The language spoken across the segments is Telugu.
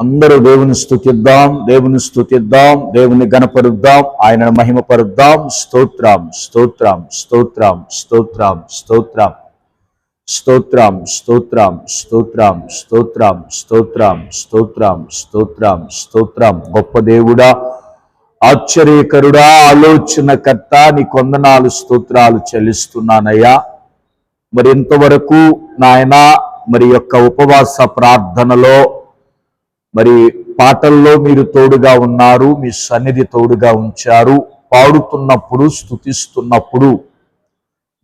అందరూ దేవుని స్తుతిద్దాం, దేవుని స్తుతిద్దాం, దేవుని గణపరుద్దాం, ఆయనను మహిమపరుద్దాం. స్తోత్రం స్తోత్రం స్తోత్రం స్తోత్రం స్తోత్రం స్తోత్రం స్తోత్రం స్తోత్రం స్తోత్రం స్తోత్రం స్తోత్రం స్తోత్రం స్తోత్రం. గొప్ప దేవుడా, ఆశ్చర్యకరుడా, ఆలోచనకర్త, నీ కొందనాలు స్తోత్రాలు చెల్లిస్తున్నానయ్యా. మరి ఇంతవరకు నాయన మరి యొక్క ఉపవాస ప్రార్థనలో మరి పాటల్లో మీరు తోడుగా ఉన్నారు, మీ సన్నిధి తోడుగా ఉంచారు. పాడుతున్నప్పుడు స్తుతిస్తున్నప్పుడు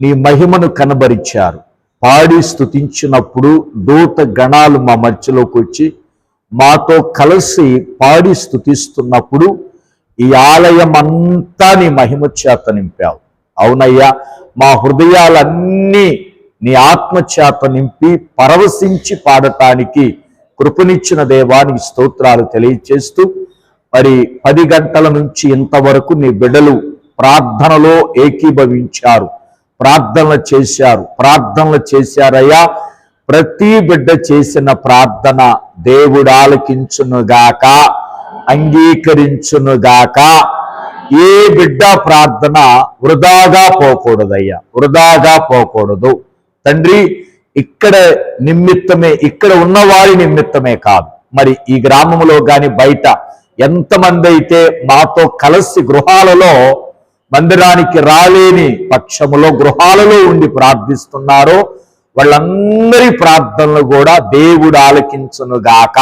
నీ మహిమను కనబరిచారు. పాడి స్తుతించినప్పుడు దూత గణాలు మా మధ్యలోకి వచ్చి మాతో కలిసి పాడి స్తుతిస్తున్నప్పుడు ఈ ఆలయం అంతా నీ మహిమ చేత నింపావు. అవునయ్యా, మా హృదయాలన్నీ నీ ఆత్మ చేత నింపి పరవశించి పాడటానికి కృపనిచ్చిన దేవానికి స్తోత్రాలు తెలియచేస్తూ మరి 10 గంటల నుంచి ఇంతవరకు నీ బిడ్డలు ప్రార్థనలో ఏకీభవించారు, ప్రార్థనలు చేశారయ్యా. ప్రతి బిడ్డ చేసిన ప్రార్థన దేవుడు ఆలకించునుగాక, అంగీకరించునుగాక. ఏ బిడ్డ ప్రార్థన వృధాగా పోకూడదయ్యా, వృధాగా పోకూడదు తండ్రి. ఇక్కడ నిమిత్తమే, ఇక్కడ ఉన్నవారి నిమిత్తమే కాదు, మరి ఈ గ్రామంలో కానీ బయట ఎంతమంది అయితే మాతో కలిసి గృహాలలో మందిరానికి రాలేని పక్షములో గృహాలలో ఉండి ప్రార్థిస్తున్నారో వాళ్ళందరి ప్రార్థనలు కూడా దేవుడు ఆలకించునుగాక.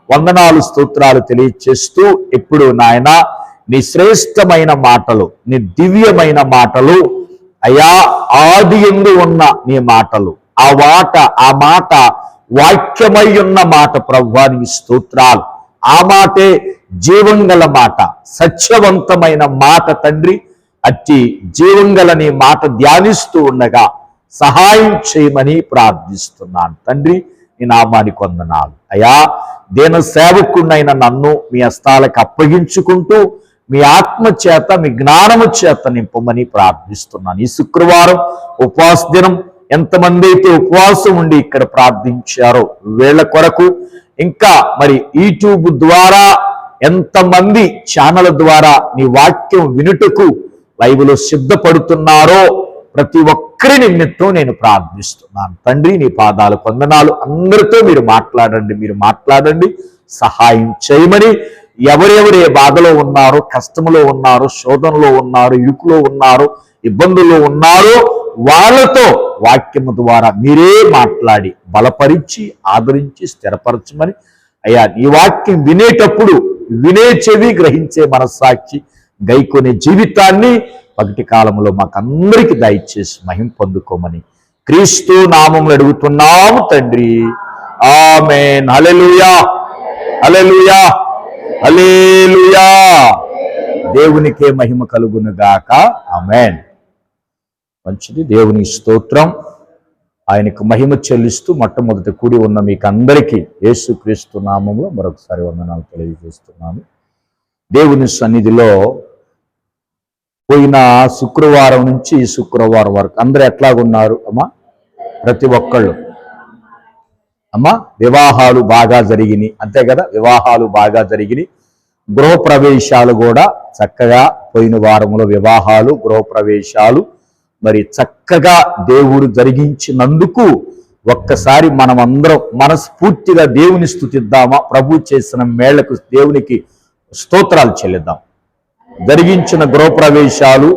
వందనాలు స్తోత్రాలు తెలియచేస్తూ ఇప్పుడు నాయన నీ శ్రేష్టమైన మాటలు, నీ దివ్యమైన మాటలు అయ్యా, ఆది యందు ఉన్న నీ మాటలు, ఆ మాట వాక్యమై ఉన్న మాట ప్రభువానికి స్తోత్రాలు. ఆ మాటే జీవంగల మాట, సత్యవంతమైన మాట తండ్రి. అట్టి జీవంగల నీ మాట ధ్యానిస్తూ ఉండగా సహాయం చేయమని ప్రార్థిస్తున్నాను తండ్రి. నీ నామానికి వందనాలు అయ్యా. దేన సేవకుడినైన నన్ను మీ హస్తాలకు అప్పగించుకుంటూ మీ ఆత్మ చేత, మీ జ్ఞానము చేత నింపమని ప్రార్థిస్తున్నాను. ఈ శుక్రవారం ఉపవాస దినం ఎంతమంది అయితే ఉపవాసం ఉండి ఇక్కడ ప్రార్థించారో వీళ్ళ కొరకు, ఇంకా మరి యూట్యూబ్ ద్వారా ఎంతమంది ఛానల్ ద్వారా నీ వాక్యం వినుటకు లైవ్లో సిద్ధపడుతున్నారో ప్రతి ఒక్కరి నిమిత్తం నేను ప్రార్థిస్తున్నాను తండ్రి. నీ పాదాలు వందనాలు. అందరితో మీరు మాట్లాడండి, సహాయం చేయమని. ఎవరెవరు ఏ బాధలో ఉన్నారో, కష్టంలో ఉన్నారో, శోధనలో ఉన్నారో, ఇరుకులో ఉన్నారో, ఇబ్బందుల్లో ఉన్నారో వాళ్ళతో వాక్యము ద్వారా మీరే మాట్లాడి బలపరించి ఆదరించి స్థిరపరచమని అయ్యా. నీ వాక్యం వినేటప్పుడు వినే చెవి, గ్రహించే మనస్సాక్షి, గైకొనే జీవితాన్ని పగటి కాలంలో మాకందరికి దయచేసి మహిమ పొందుకోమని క్రీస్తు నామములో అడుగుతున్నాము తండ్రి. ఆమేన్. హల్లెలూయా, హల్లెలూయా, హల్లెలూయా. దేవునికే మహిమ కలుగునుగాక. ఆమేన్. మంచిది, దేవుని స్తోత్రం. ఆయనకు మహిమ చెల్లిస్తూ మొట్టమొదటి కూడి ఉన్న మీకు అందరికీ యేసుక్రీస్తు నామంలో మరొకసారి వందనాలు తెలియజేస్తున్నాను. దేవుని సన్నిధిలో పోయిన శుక్రవారం నుంచి ఈ శుక్రవారం వరకు అందరూ ఎట్లాగున్నారు అమ్మా? ప్రతి ఒక్కళ్ళు అమ్మా వివాహాలు బాగా జరిగినాయి, అంతే కదా? వివాహాలు బాగా జరిగినాయి. గృహప్రవేశాలు కూడా చక్కగా పోయిన వారంలో వివాహాలు, గృహప్రవేశాలు మరి చక్కగా దేవుడు జరిగించినందుకు ఒక్కసారి మనం అందరం మనస్ఫూర్తిగా దేవుని స్తుతిద్దామా? ప్రభు చేసిన మేళ్లకు దేవునికి స్తోత్రాలు చెల్లిద్దాం. జరిగించిన గృహప్రవేశాలు,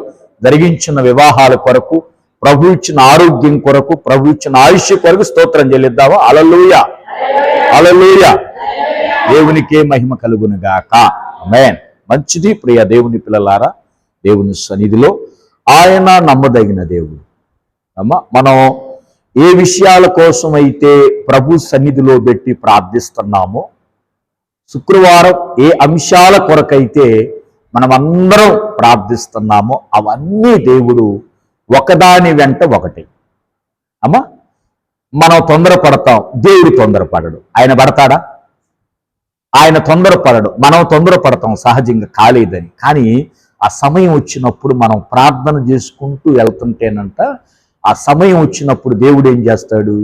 జరిగించిన వివాహాల కొరకు, ప్రభు ఇచ్చిన ఆరోగ్యం కొరకు, ప్రభు ఇచ్చిన ఆయుష్ కొరకు స్తోత్రం చెల్లిద్దామా? హల్లెలూయా, హల్లెలూయా. దేవునికే మహిమ కలుగునుగాక. ఆమేన్. మంచిది ప్రియ దేవుని పిల్లలారా, దేవుని సన్నిధిలో ఆయన నమ్మదగిన దేవుడు. అమ్మా, మనం ఏ విషయాల కోసం అయితే ప్రభు సన్నిధిలో పెట్టి ప్రార్థిస్తున్నామో, శుక్రవారం ఏ అంశాల కొరకైతే మనం అందరం ప్రార్థిస్తున్నామో అవన్నీ దేవుడు ఒకదాని వెంట ఒకటి. అమ్మా, మనం తొందరపడతాం, దేవుడు తొందరపడడు. ఆయన పడతాడా? ఆయన తొందరపడడు. మనం తొందరపడతాం సహజంగా కాలేదని. కానీ ఆ సమయం వచ్చినప్పుడు మనం ప్రార్థన చేసుకుంటూ వెళ్తుంటేనంట, ఆ సమయం వచ్చినప్పుడు దేవుడు ఏం చేస్తాడు?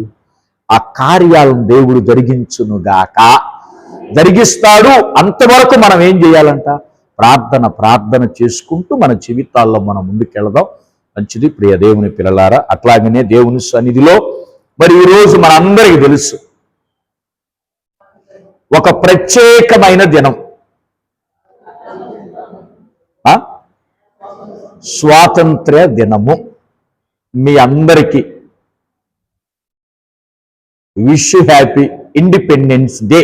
ఆ కార్యాలను దేవుడు జరిగించునుగాక. జరిగిస్తాడు. అంతవరకు మనం ఏం చేయాలంట? ప్రార్థన చేసుకుంటూ మన జీవితాల్లో మనం ముందుకెళ్దాం. మంచిది ప్రియ దేవుని పిల్లలారా. అట్లాగనే దేవుని సన్నిధిలో మరి ఈరోజు మనందరికీ తెలుసు ఒక ప్రత్యేకమైన దినం, స్వాతంత్ర్య దినము. మీ అందరికీ విష్ హ్యాపీ ఇండిపెండెన్స్ డే.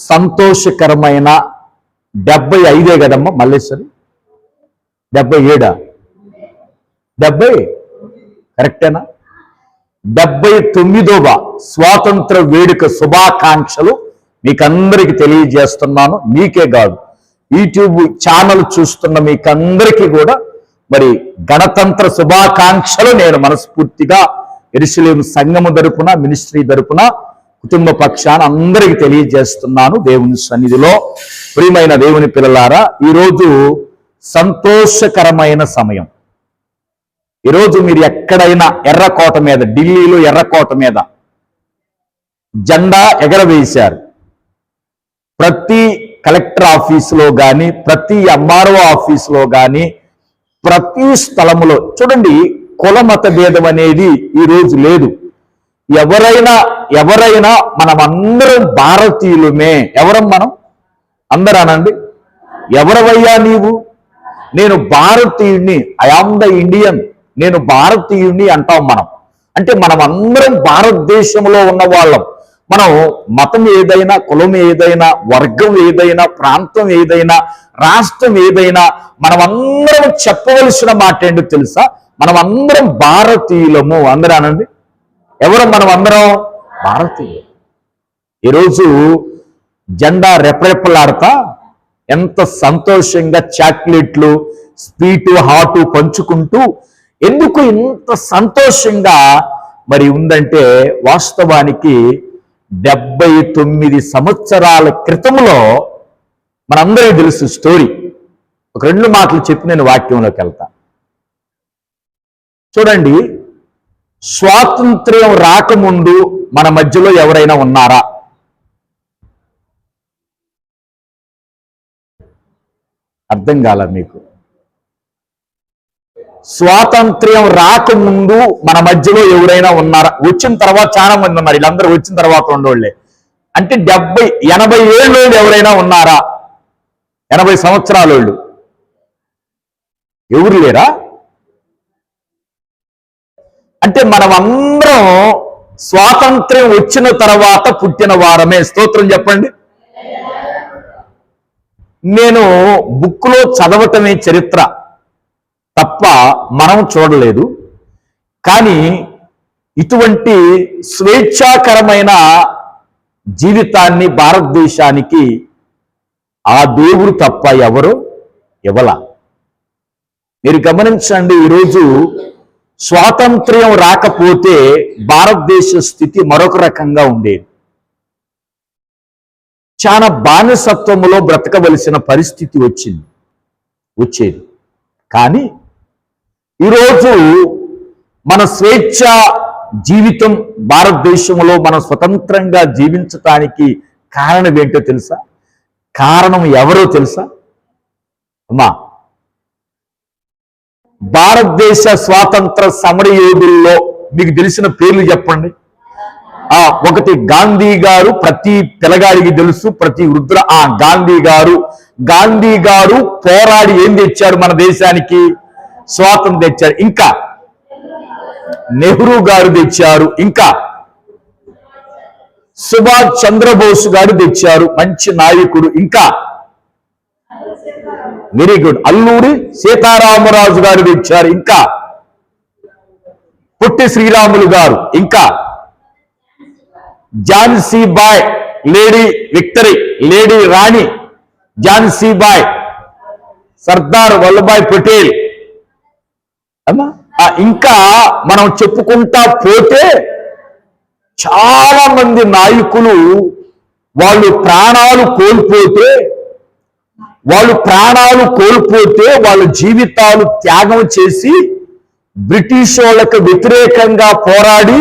సంతోషకరమైన 75 కదమ్మా మల్లేశ్వరి? 77 70 కరెక్టేనా? 79వ స్వాతంత్ర వేడుక శుభాకాంక్షలు మీకందరికి తెలియజేస్తున్నాను. మీకే కాదు, యూట్యూబ్ ఛానల్ చూస్తున్న మీకందరికీ కూడా మరి గణతంత్ర శుభాకాంక్షలు నేను మనస్ఫూర్తిగా యెరూషలేము సంఘము తరపున, మినిస్ట్రీ తరపున, కుటుంబ పక్షాన అందరికి తెలియజేస్తున్నాను దేవుని సన్నిధిలో. ప్రియమైన దేవుని పిల్లలారా, ఈరోజు సంతోషకరమైన సమయం. ఈరోజు మీరు ఎక్కడైనా ఎర్రకోట మీద, ఢిల్లీలో ఎర్రకోట మీద జెండా ఎగరవేశారు. ప్రతి కలెక్టర్ ఆఫీసులో కానీ, ప్రతి ఎంఆర్ఓ ఆఫీసులో కానీ, ప్రతి స్థలములో చూడండి, కుల మత భేదం అనేది ఈరోజు లేదు. ఎవరైనా మనమందరం భారతీయులమే. ఎవరం మనం? అందరూ అనండి, ఎవరవయ్యా నీవు? నేను భారతీయుడిని, ఐ ఆమ్ ద ఇండియన్, నేను భారతీయుడిని అంటాం మనం. అంటే మనం అందరం భారతదేశంలో ఉన్న వాళ్ళం. మనం మతం ఏదైనా, కులం ఏదైనా, వర్గం ఏదైనా, ప్రాంతం ఏదైనా, రాష్ట్రం ఏదైనా, మనమందరం చెప్పవలసిన మాట ఏంటో తెలుసా? మనమందరం భారతీయులము. అందరూ అనండి, ఎవరు? మనం అందరం భారతీయులు. ఈరోజు జెండా రెపరెపలాడతా ఎంత సంతోషంగా చాక్లెట్లు, స్వీటు, హాటు పంచుకుంటూ ఎందుకు ఇంత సంతోషంగా మరి ఉందంటే, వాస్తవానికి 79 సంవత్సరాల క్రితంలో మనందరికీ తెలుసు స్టోరీ. ఒక 2 మాటలు చెప్పి నేను వాక్యంలోకి వెళ్తా. చూడండి, స్వాతంత్ర్యం రాకముందు మన మధ్యలో ఎవరైనా ఉన్నారా? అర్థం కాల మీకు? స్వాతంత్ర్యం రాకముందు మన మధ్యలో ఎవరైనా ఉన్నారా? వచ్చిన తర్వాత చాలా మంది ఉన్నారు. వీళ్ళందరూ వచ్చిన తర్వాత ఉండోళ్లే. అంటే 80 ఏళ్ళు ఎవరైనా ఉన్నారా? 80 సంవత్సరాల వాళ్ళు ఎవరు లేరా? అంటే మనం అందరం స్వాతంత్ర్యం వచ్చిన తర్వాత పుట్టిన వారమే. స్తోత్రం చెప్పండి. నేను బుక్లో చదవటమే చరిత్ర తప్ప మనం చూడలేదు. కానీ ఇటువంటి స్వేచ్ఛాకరమైన జీవితాన్ని భారతదేశానికి ఆ దేవుడు తప్ప ఎవరు ఇవ్వలా. మీరు గమనించండి, ఈరోజు స్వాతంత్ర్యం రాకపోతే భారతదేశ స్థితి మరొక రకంగా ఉండేది. చాలా బానిసత్వములో బ్రతకవలసిన పరిస్థితి వచ్చేది. కానీ ఈరోజు మన స్వేచ్ఛ జీవితం భారతదేశంలో మనం స్వతంత్రంగా జీవించటానికి కారణం ఏంటో తెలుసా? కారణం ఎవరో తెలుసా అమ్మా? భారతదేశ స్వాతంత్ర సమరయోధుల్లో మీకు తెలిసిన పేర్లు చెప్పండి. ఒకటి గాంధీ గారు, ప్రతి పిల్లగాడికి తెలుసు, ప్రతి వృద్ధుల గాంధీ గారు పోరాడి ఏం తెచ్చారు? మన దేశానికి స్వాతంత్రం తెచ్చారు. ఇంకా నెహ్రూ గారు తెచ్చారు. ఇంకా సుభాష్ చంద్రబోస్ గారు తెచ్చారు, మంచి నాయకుడు. ఇంకా వెరీ గుడ్, అల్లూరి సీతారామరాజు గారు తెచ్చారు. ఇంకా పొట్టి శ్రీరాములు గారు. ఇంకా Jhansi Bai, lady victory, lady Rani Jhansi Bai, Sardar Vallabhbhai Patel. ఇంకా మనం చెప్పుకుంటా పోతే చాలా మంది నాయకులు వాళ్ళు ప్రాణాలు కోల్పోతే వాళ్ళ జీవితాలు త్యాగం చేసి బ్రిటిష్ వాళ్ళకు వ్యతిరేకంగా పోరాడి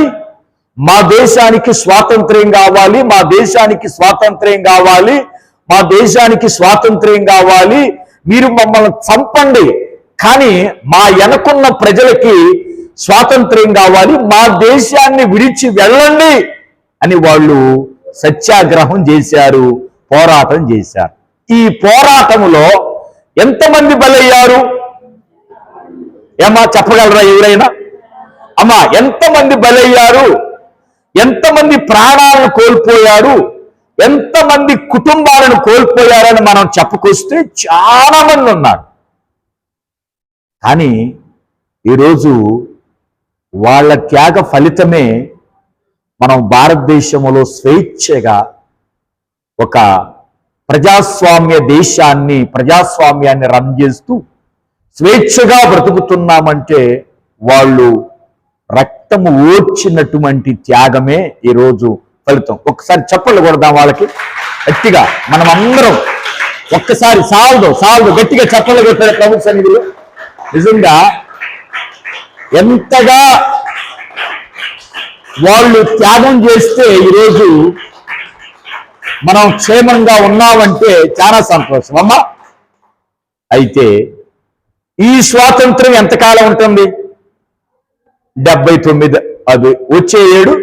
మా దేశానికి స్వాతంత్ర్యం కావాలి, మా దేశానికి స్వాతంత్ర్యం కావాలి, మా దేశానికి స్వాతంత్ర్యం కావాలి, మీరు మమ్మల్ని చంపండి, కానీ మా వెనకున్న ప్రజలకి స్వాతంత్ర్యం కావాలి, మా దేశాన్ని విడిచి వెళ్ళండి అని వాళ్ళు సత్యాగ్రహం చేశారు, పోరాటం చేశారు. ఈ పోరాటంలో ఎంతమంది బలయ్యారు? ఏమా చెప్పగలరా ఎవరైనా? అమ్మా, ఎంతమంది బలయ్యారు? ఎంతమంది ప్రాణాలను కోల్పోయారు? ఎంతమంది కుటుంబాలను కోల్పోయారని మనం చెప్పుకొస్తే చాలా మంది ఉన్నారు. కానీ ఈరోజు వాళ్ళ త్యాగ ఫలితమే మనం భారతదేశంలో స్వేచ్ఛగా ఒక ప్రజాస్వామ్యాన్ని రన్ చేస్తూ స్వేచ్ఛగా బ్రతుకుతున్నామంటే వాళ్ళు రక్తము ఓర్చినటువంటి త్యాగమే ఈరోజు ఫలితం. ఒక్కసారి చప్పట్లు కొడదాం వాళ్ళకి గట్టిగా. మనం అందరం ఒక్కసారి సాల్దు గట్టిగా చప్పట్లు కొట్టారు ప్రభు సన్నిధిలో. నిజంగా ఎంతగా వాళ్ళు త్యాగం చేస్తే ఈరోజు మనం క్షేమంగా ఉన్నామంటే చాలా సంతోషం అమ్మా. అయితే ఈ స్వాతంత్రం ఎంతకాలం ఉంటుంది? 79, అది వచ్చే ఏడు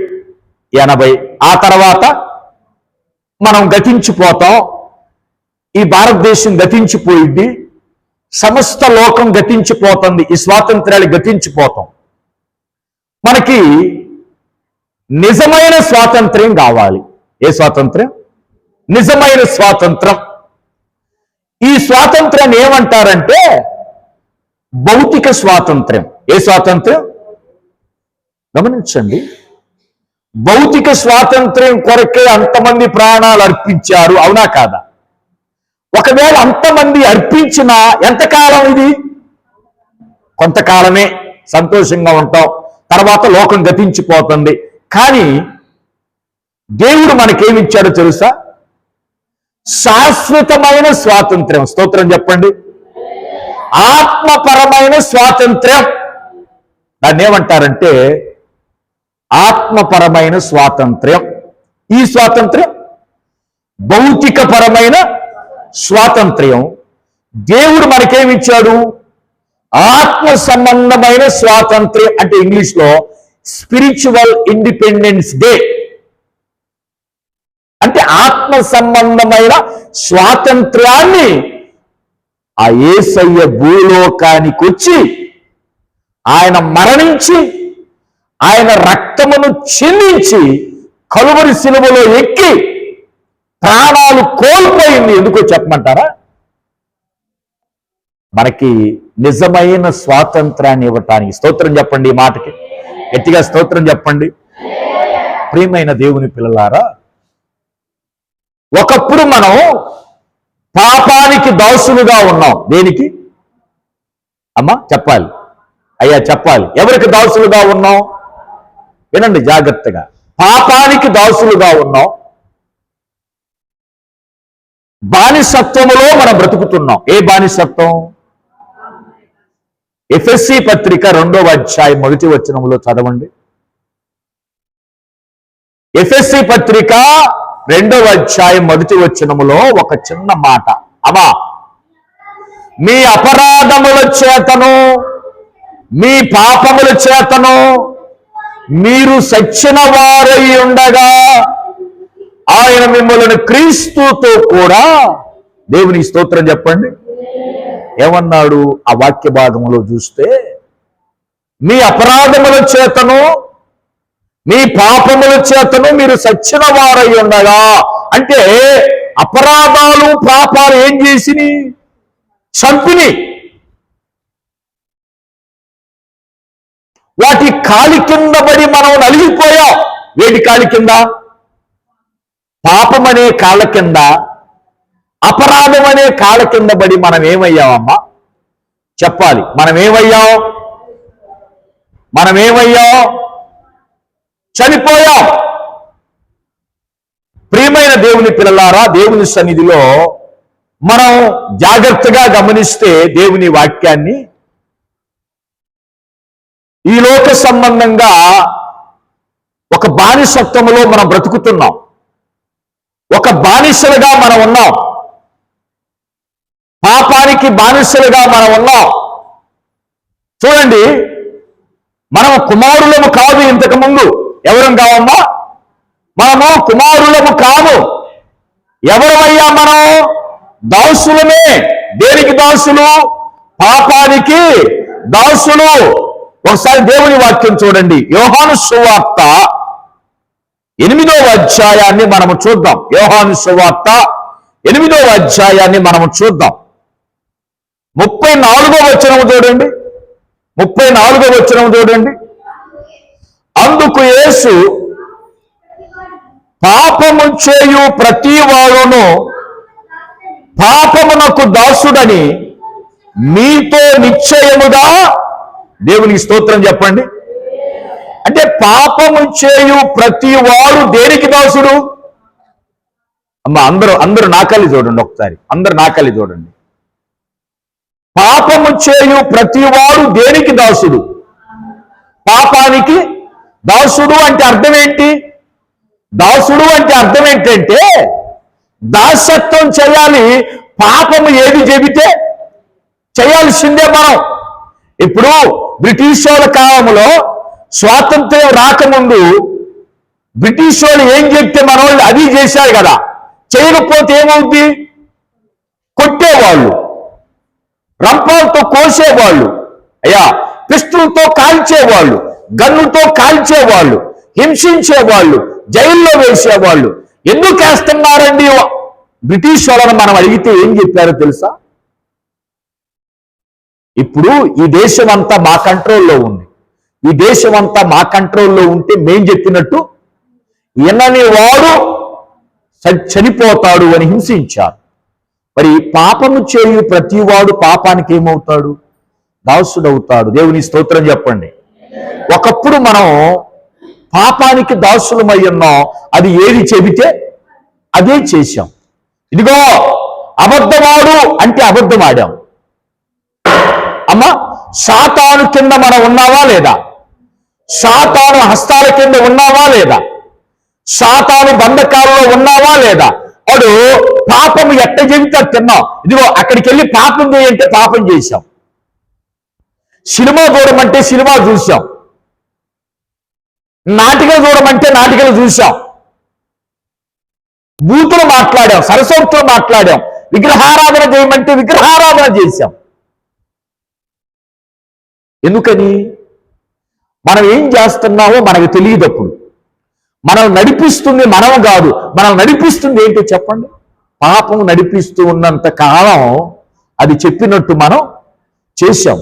80. ఆ తర్వాత మనం గతించిపోతాం. ఈ భారతదేశం గతించిపోయింది, సమస్త లోకం గతించిపోతుంది, ఈ స్వాతంత్ర్యాలు గతించిపోతాం. మనకి నిజమైన స్వాతంత్ర్యం కావాలి. ఏ స్వాతంత్ర్యం? నిజమైన స్వాతంత్రం. ఈ స్వాతంత్ర్యాన్ని ఏమంటారంటే భౌతిక స్వాతంత్ర్యం. ఏ స్వాతంత్ర్యం? గమనించండి, భౌతిక స్వాతంత్ర్యం కొరకే అంతమంది ప్రాణాలు అర్పించారు, అవునా కాదా? ఒకవేళ అంతమంది అర్పించినా ఎంతకాలం ఇది? కొంతకాలమే సంతోషంగా ఉంటాం, తర్వాత లోకం గతించిపోతుంది. కానీ దేవుడు మనకేమిచ్చాడో తెలుసా? శాశ్వతమైన స్వాతంత్ర్యం. స్తోత్రం చెప్పండి. ఆత్మపరమైన స్వాతంత్ర్యం. దాన్ని ఏమంటారంటే ఆత్మపరమైన స్వాతంత్ర్యం. ఈ స్వాతంత్ర్యం భౌతికపరమైన స్వాతంత్ర్యం. దేవుడు మనకేమిచ్చాడు? ఆత్మ సంబంధమైన స్వాతంత్ర్యం. అంటే ఇంగ్లీష్లో స్పిరిచువల్ ఇండిపెండెన్స్ డే. అంటే ఆత్మ సంబంధమైన స్వాతంత్ర్యాన్ని ఆ యేసయ్య భూలోకానికి వచ్చి ఆయన మరణించి ఆయన రక్తమును చిందించి కలువరి శిలువలో ఎక్కి ప్రాణాలు కోల్పోయింది. ఎందుకో చెప్పమంటారా? మనకి నిజమైన స్వాతంత్రాన్ని ఇవ్వటానికి. స్తోత్రం చెప్పండి. ఈ మాటకి గట్టిగా స్తోత్రం చెప్పండి. ప్రియమైన దేవుని పిల్లలారా, ఒకప్పుడు మనం పాపానికి దాసులుగా ఉన్నాం. దేనికి అమ్మా చెప్పాలి? అయ్యా చెప్పాలి. ఎవరికి దాసులుగా ఉన్నాం? వినండి జాగ్రత్తగా. పాపానికి దాసులుగా ఉన్నాం. బానిసత్వములో మనం బ్రతుకుతున్నాం. ఏ బానిసత్వం? ఎఫెసీ పత్రిక 2వ అధ్యాయం 1వ వచనములో చదవండి. ఎఫెసీ పత్రిక 2వ అధ్యాయం 1వ వచనములో ఒక చిన్న మాట. అమ్మా, మీ అపరాధముల చేతను మీ పాపముల చేతను మీరు సచ్చిన వారై ఉండగా ఆయన మిమ్మల్ని క్రీస్తుతో కూడా, దేవుని స్తోత్రం చెప్పండి, ఏమన్నాడు ఆ వాక్య భాగంలో చూస్తే? మీ అపరాధముల చేతను మీ పాపముల చేతను మీరు సచ్చిన వారై ఉండగా. అంటే అపరాధాలు పాపాలు ఏం చేసిని? చంపిని. వాటి కాలి కింద పడి మనం నలిగిపోయాం. వేటి కాలి కింద? పాపం అనే కాళ్ళ కింద, అపరాధం అనే కాళ్ళ కింద పడి మనం ఏమయ్యామమ్మా? చెప్పాలి. మనం ఏమయ్యాం? చనిపోయాం. ప్రియమైన దేవుని పిల్లలారా, దేవుని సన్నిధిలో మనం జాగ్రత్తగా గమనిస్తే దేవుని వాక్యాన్ని, ఈ లోక సంబంధంగా ఒక బానిసత్వంలో మనం బ్రతుకుతున్నాం, ఒక బానిసలుగా మనం ఉన్నాం, పాపానికి బానిసలుగా మనం ఉన్నాం. చూడండి, మనం కుమారులము కాదు. ఇంతకు ముందు ఎవరం కావమ్మా? మనము కుమారులము కాము. ఎవరమయ్యా మనం? దాసులమే. దేనికి దాసులు? పాపానికి దాసులు. ఒకసారి దేవుని వాక్యం చూడండి, యోహాను సువార్త 8వ అధ్యాయాన్ని మనము చూద్దాం. యోహాను సువార్త 8వ అధ్యాయాన్ని మనము చూద్దాం. 34వ వచనము చూడండి. 34వ వచనము చూడండి. అందుకు యేసు, పాపము చేయు ప్రతి వాడును పాపమునకు దాసుడని మీతో నిశ్చయముగా, దేవునికి స్తోత్రం చెప్పండి. అంటే పాపము చేయు ప్రతి వాడు దేనికి దాసుడు? అమ్మ, అందరూ నాకల్లి చూడండి ఒకసారి, అందరూ నాకల్లి చూడండి. పాపము చేయు ప్రతి వాడు దేనికి దాసుడు? పాపానికి దాసుడు. అంటే అర్థం ఏంటి? దాసుడు అంటే అర్థం ఏంటంటే దాసత్వం చేయాలి. పాపము ఏది చెబితే చేయాల్సిందే మనం. ఇప్పుడు బ్రిటిష్ వాళ్ళ కాలంలో స్వాతంత్ర్యం రాకముందు బ్రిటిష్ వాళ్ళు ఏం చెప్తే మన వాళ్ళు అది చేశారు కదా. చేయకపోతే ఏమవుద్ది? కొట్టేవాళ్ళు, రంపాలతో కోసేవాళ్ళు, అయ్యా పిస్టులతో కాల్చేవాళ్ళు, గన్నుతో కాల్చేవాళ్ళు, హింసించేవాళ్ళు, జైల్లో వేసేవాళ్ళు. ఎందుకు వేస్తున్నారండి బ్రిటిష్ వాళ్ళని మనం అడిగితే ఏం చెప్పారో తెలుసా? ఇప్పుడు ఈ దేశం అంతా మా కంట్రోల్లో ఉంది. ఈ దేశం అంతా మా కంట్రోల్లో ఉంటే మేం చెప్పినట్టు ఎన్నని వాడు చనిపోతాడు అని హింసించారు. మరి పాపము చేయు ప్రతి వాడు పాపానికి ఏమవుతాడు? దాసుడవుతాడు. దేవుని స్తోత్రం చెప్పండి. ఒకప్పుడు మనం పాపానికి దాసులమై ఉన్నాం. అది ఏది చెబితే అదే చేశాం. ఇదిగో అబద్ధమాడు అంటే అబద్ధం ఆడాం. అమ్మా, సాతాను కింద మనం ఉన్నావా లేదా? సాతాను హస్తాల కింద ఉన్నావా లేదా? సాతాను బంధకాలలో ఉన్నావా లేదా? వాడు పాపం ఎట్ట చెబితే తిన్నాం. ఇదిగో అక్కడికి వెళ్ళి పాపం చేయంటే పాపం చేశాం. సినిమా చూడమంటే సినిమా చూసాం. నాటికలు చూడమంటే నాటికలు చూసాం. బూతులు మాట్లాడాం, సరస్వతులు మాట్లాడాం. విగ్రహారాధన చేయమంటే విగ్రహారాధన చేశాం. ఎందుకని? మనం ఏం చేస్తున్నామో మనకు తెలియదప్పుడు. మనం నడిపిస్తుంది మనం కాదు. మనం నడిపిస్తుంది ఏంటో చెప్పండి? పాపం నడిపిస్తూ ఉన్నంత కాలం అది చెప్పినట్టు మనం చేశాం.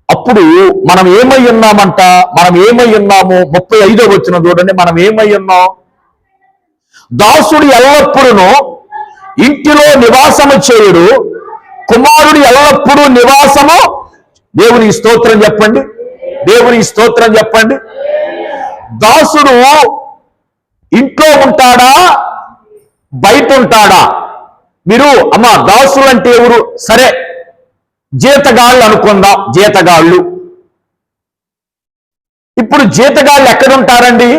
అప్పుడు మనం ఏమై ఉన్నామంట? మనం ఏమై ఉన్నాము? 35వ వచనం చూడండి. మనం ఏమై ఉన్నాం? దాసుడు ఎల్లప్పుడూ ఇంటిలో నివాసము చేయుడు, కుమారుడు ఎల్లప్పుడూ నివాసము. దేవునికి స్తోత్రం చెప్పండి. దేవునికి స్తోత్రం చెప్పండి. దాసుడు ఇంట్లో ఉంటాడా, బయట ఉంటాడా? మీరు అమ్మా, దాసులు అంటే ఎవరు? సరే, జీతగాళ్ళు అనుకుందాం. జీతగాళ్ళు. ఇప్పుడు జీతగాళ్ళు ఎక్కడుంటారండి?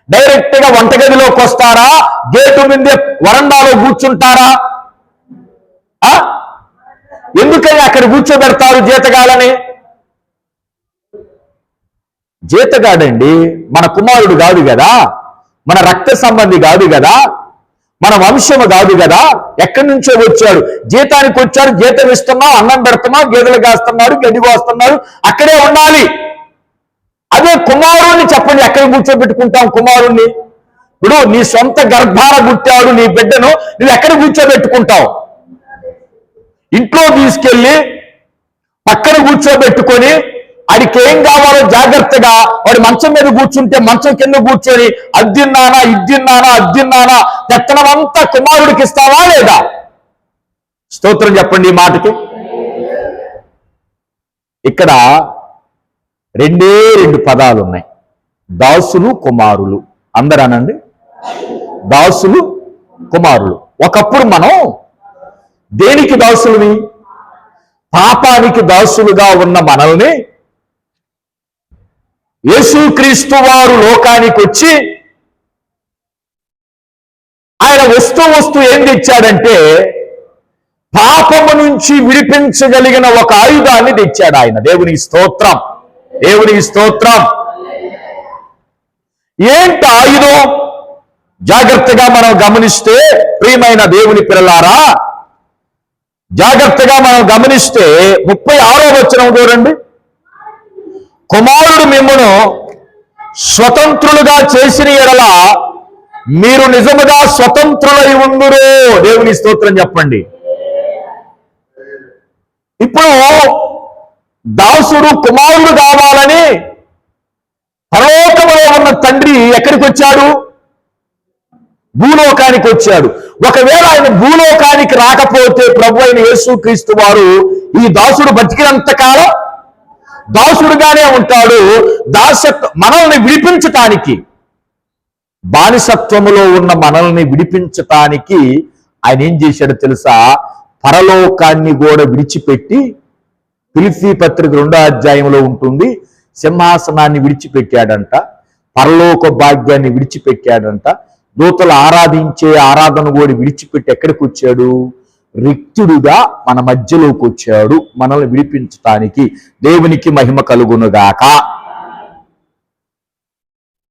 డైరెక్ట్ గా వంటగదిలోకి వస్తారా? గేటు మీదే వరండాలో కూర్చుంటారా? ఎందుకని అక్కడ కూర్చోబెడతారు జీతగాళ్ళని? జీతగాడండి మన కుమారుడు కాదు కదా, మన రక్త సంబంధి కాదు కదా, మన వంశము కాదు కదా. ఎక్కడి నుంచో వచ్చాడు. జీతానికి వచ్చాడు, జీతం ఇస్తున్నాం, అన్నం పెడుతున్నాం, గేదెలు కాస్తున్నాడు, గడ్డి కోస్తున్నాడు, అక్కడే ఉండాలి. అదే కుమారుణ్ణి చెప్పండి, ఎక్కడ కూర్చోబెట్టుకుంటాం కుమారుణ్ణి? ఇప్పుడు నీ సొంత గర్భాన పుట్టాడు నీ బిడ్డను, నువ్వు ఎక్కడ కూర్చోబెట్టుకుంటావు? ఇంట్లో తీసుకెళ్ళి పక్కన కూర్చోబెట్టుకొని వాడికి ఏం కావాలో జాగ్రత్తగా, వాడి మంచం మీద కూర్చుంటే మంచం కింద కూర్చొని అద్దిన్నానా ఇద్దిన్నానా అద్దిన్నానా పెత్తనమంతా కుమారుడికి ఇస్తావా లేదా? స్తోత్రం చెప్పండి ఈ మాటకి. ఇక్కడ రెండే రెండు పదాలు ఉన్నాయి, దాసులు కుమారులు. అందరూ అనండి, దాసులు కుమారులు. ఒకప్పుడు మనం దేనికి దాసులుని? పాపానికి దాసులుగా ఉన్న మనల్ని యేసుక్రీస్తు వారు లోకానికి వచ్చి ఆయన వస్తూ ఏం తెచ్చాడంటే పాపము నుంచి విడిపించగలిగిన ఒక ఆయుధాన్ని తెచ్చాడు ఆయన. దేవునికి స్తోత్రం, దేవునికి స్తోత్రం. ఏంటి ఆయుధం? జాగ్రత్తగా మనం గమనిస్తే, ప్రియమైన దేవుని పిల్లలారా, జాగ్రత్తగా మనం గమనిస్తే 36వ వచనం చూడండి. కుమారుడు మిమ్మును స్వతంత్రులుగా చేసిన ఎడల మీరు నిజముగా స్వతంత్రులై ఉందురు. దేవుని స్తోత్రం చెప్పండి. ఇప్పుడు దాసుడు కుమారుడు కావాలని పరలోకములో ఉన్న తండ్రి ఎక్కడికి వచ్చాడు? భూలోకానికి వచ్చాడు. ఒకవేళ ఆయన భూలోకానికి రాకపోతే ప్రభు అయిన యేసుక్రీస్తు వారు ఈ దాసుడు బతికినంత కాలం దాసుడుగానే ఉంటాడు. మనల్ని విడిపించటానికి, బానిసత్వములో ఉన్న మనల్ని విడిపించటానికి ఆయన ఏం చేశాడో తెలుసా? పరలోకాన్ని కూడా విడిచిపెట్టి, ఫిలిప్పీ పత్రిక 2వ అధ్యాయంలో ఉంటుంది, సింహాసనాన్ని విడిచిపెట్టాడంట, పరలోక భాగ్యాన్ని విడిచిపెట్టాడంట, దూతలు ఆరాధించే ఆరాధన కూడా విడిచిపెట్టి ఎక్కడికి వచ్చాడు? రిక్తుడుగా మన మధ్యలోకి వచ్చాడు మనల్ని విడిపించటానికి. దేవునికి మహిమ కలుగునుగాక.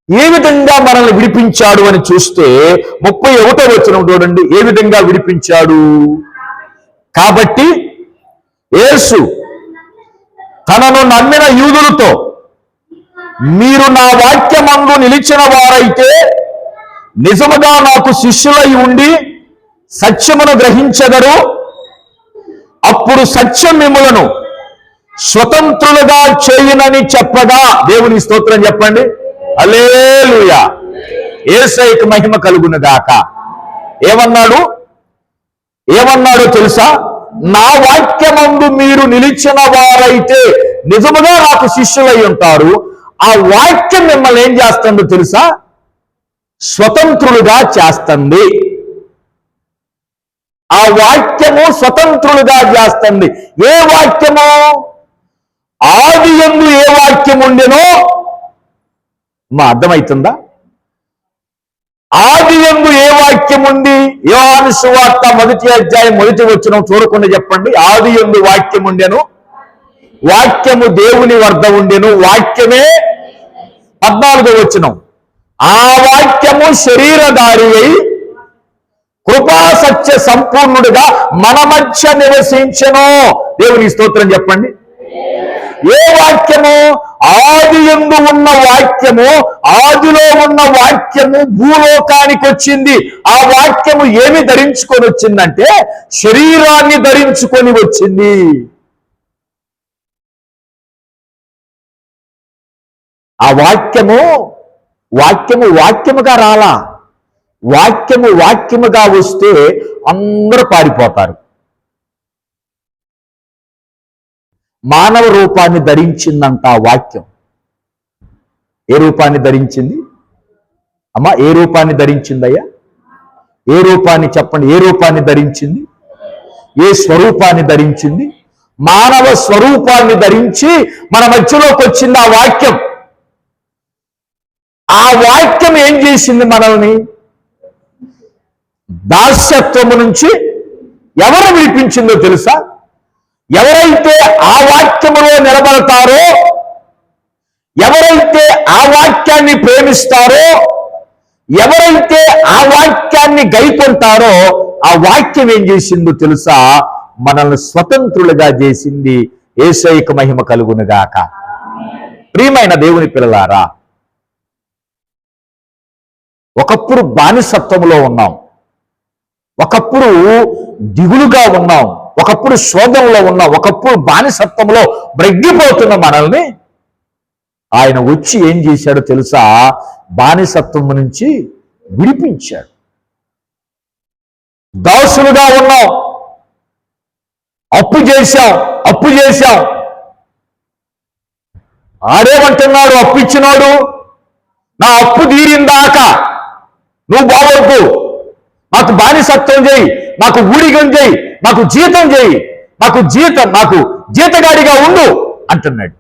ఏ విధంగా మనల్ని విడిపించాడు అని చూస్తే 31వ వచనం చూడండి. ఏ విధంగా విడిపించాడు? కాబట్టి యేసు తనను నమ్మిన యూదులతో, మీరు నా వాక్యమందు నిలిచిన వారైతే నిజముగా నాకు శిష్యులై ఉండి సత్యమును గ్రహించెదరు. అప్పుడు సత్యం మిమ్ములను స్వతంత్రులుగా చేయునని చెప్పగా, దేవుని స్తోత్రం చెప్పండి. హల్లెలూయా. యేసయ్యకు మహిమ కలుగునుగాక. ఏమన్నాడో తెలుసా? నా వాక్యమందు మీరు నిలిచిన వారైతే నిజముగా నాకు శిష్యులై ఉంటారు. ఆ వాక్యం మిమ్మల్ని ఏం చేస్తుందో తెలుసా? స్వతంత్రులుగా చేస్తుంది. ఆ వాక్యము స్వతంత్రులుగా చేస్తుంది. ఏ వాక్యము? ఆదియందు ఏ వాక్యం ఉండెనో, అర్థమవుతుందా? ఆదియందు ఏ వాక్యం ఉంది? యోహాను సువార్త 1వ అధ్యాయం 1వ వచనం చూడకుండా చెప్పండి. ఆదియందు వాక్యం ఉండెను, వాక్యము దేవుని వద్ద ఉండెను, వాక్యమే 14వ వచనం. ఆ వాక్యము శరీరధారి అయి కృపా సత్య సంపూర్ణుడిగా మన మధ్య నివసించెను. దేవుని స్తోత్రం చెప్పండి. ఏ వాక్యము? ఆదియందు ఉన్న వాక్యము, ఆదిలో ఉన్న వాక్యము భూలోకానికి వచ్చింది. ఆ వాక్యము ఏమి ధరించుకొని వచ్చిందంటే శరీరాన్ని ధరించుకొని వచ్చింది. ఆ వాక్యముగా రాలా. వాక్యముగా వస్తే అందరూ పారిపోతారు. మానవ రూపాన్ని ధరించిందంట ఆ వాక్యం. ఏ రూపాన్ని ధరించింది అమ్మా? ఏ రూపాన్ని ధరించిందయ్యా? ఏ రూపాన్ని చెప్పండి? ఏ రూపాన్ని ధరించింది? ఏ స్వరూపాన్ని ధరించింది? మానవ స్వరూపాన్ని ధరించి మన మధ్యలోకి వచ్చింది ఆ వాక్యం. ఆ వాక్యం ఏం చేసింది? మనల్ని దాస్యత్వము నుంచి ఎవరు విడిపించిందో తెలుసా? ఎవరైతే ఆ వాక్యములో నిలబడతారో, ఎవరైతే ఆ వాక్యాన్ని ప్రేమిస్తారో, ఎవరైతే ఆ వాక్యాన్ని గైకొంటారో, ఆ వాక్యం ఏం చేసిందో తెలుసా? మనల్ని స్వతంత్రులుగా చేసింది. యేసయ్యకు మహిమ కలుగునుగాక. ప్రియమైన దేవుని పిల్లలారా, ఒకప్పుడు బానిసత్వంలో ఉన్నాం, ఒకప్పుడు దిగులుగా ఉన్నాం, ఒకప్పుడు శోధనలో ఉన్నాం, ఒకప్పుడు బానిసత్వంలో బ్రగ్గిపోతున్న మనల్ని ఆయన వచ్చి ఏం చేశాడో తెలుసా? బానిసత్వం నుంచి విడిపించాడు. దాసులుగా ఉన్నాం, అప్పు చేశాం. ఆడేమంటున్నాడు? అప్పు ఇచ్చినాడు, నా అప్పు తీరిందాకా నువ్వు బాగోకు, నాకు బానిసత్వం చేయి, నాకు ఊడిగం చేయి, నాకు జీతం చేయి, నాకు జీతగాడిగా ఉండు అంటున్నాడు.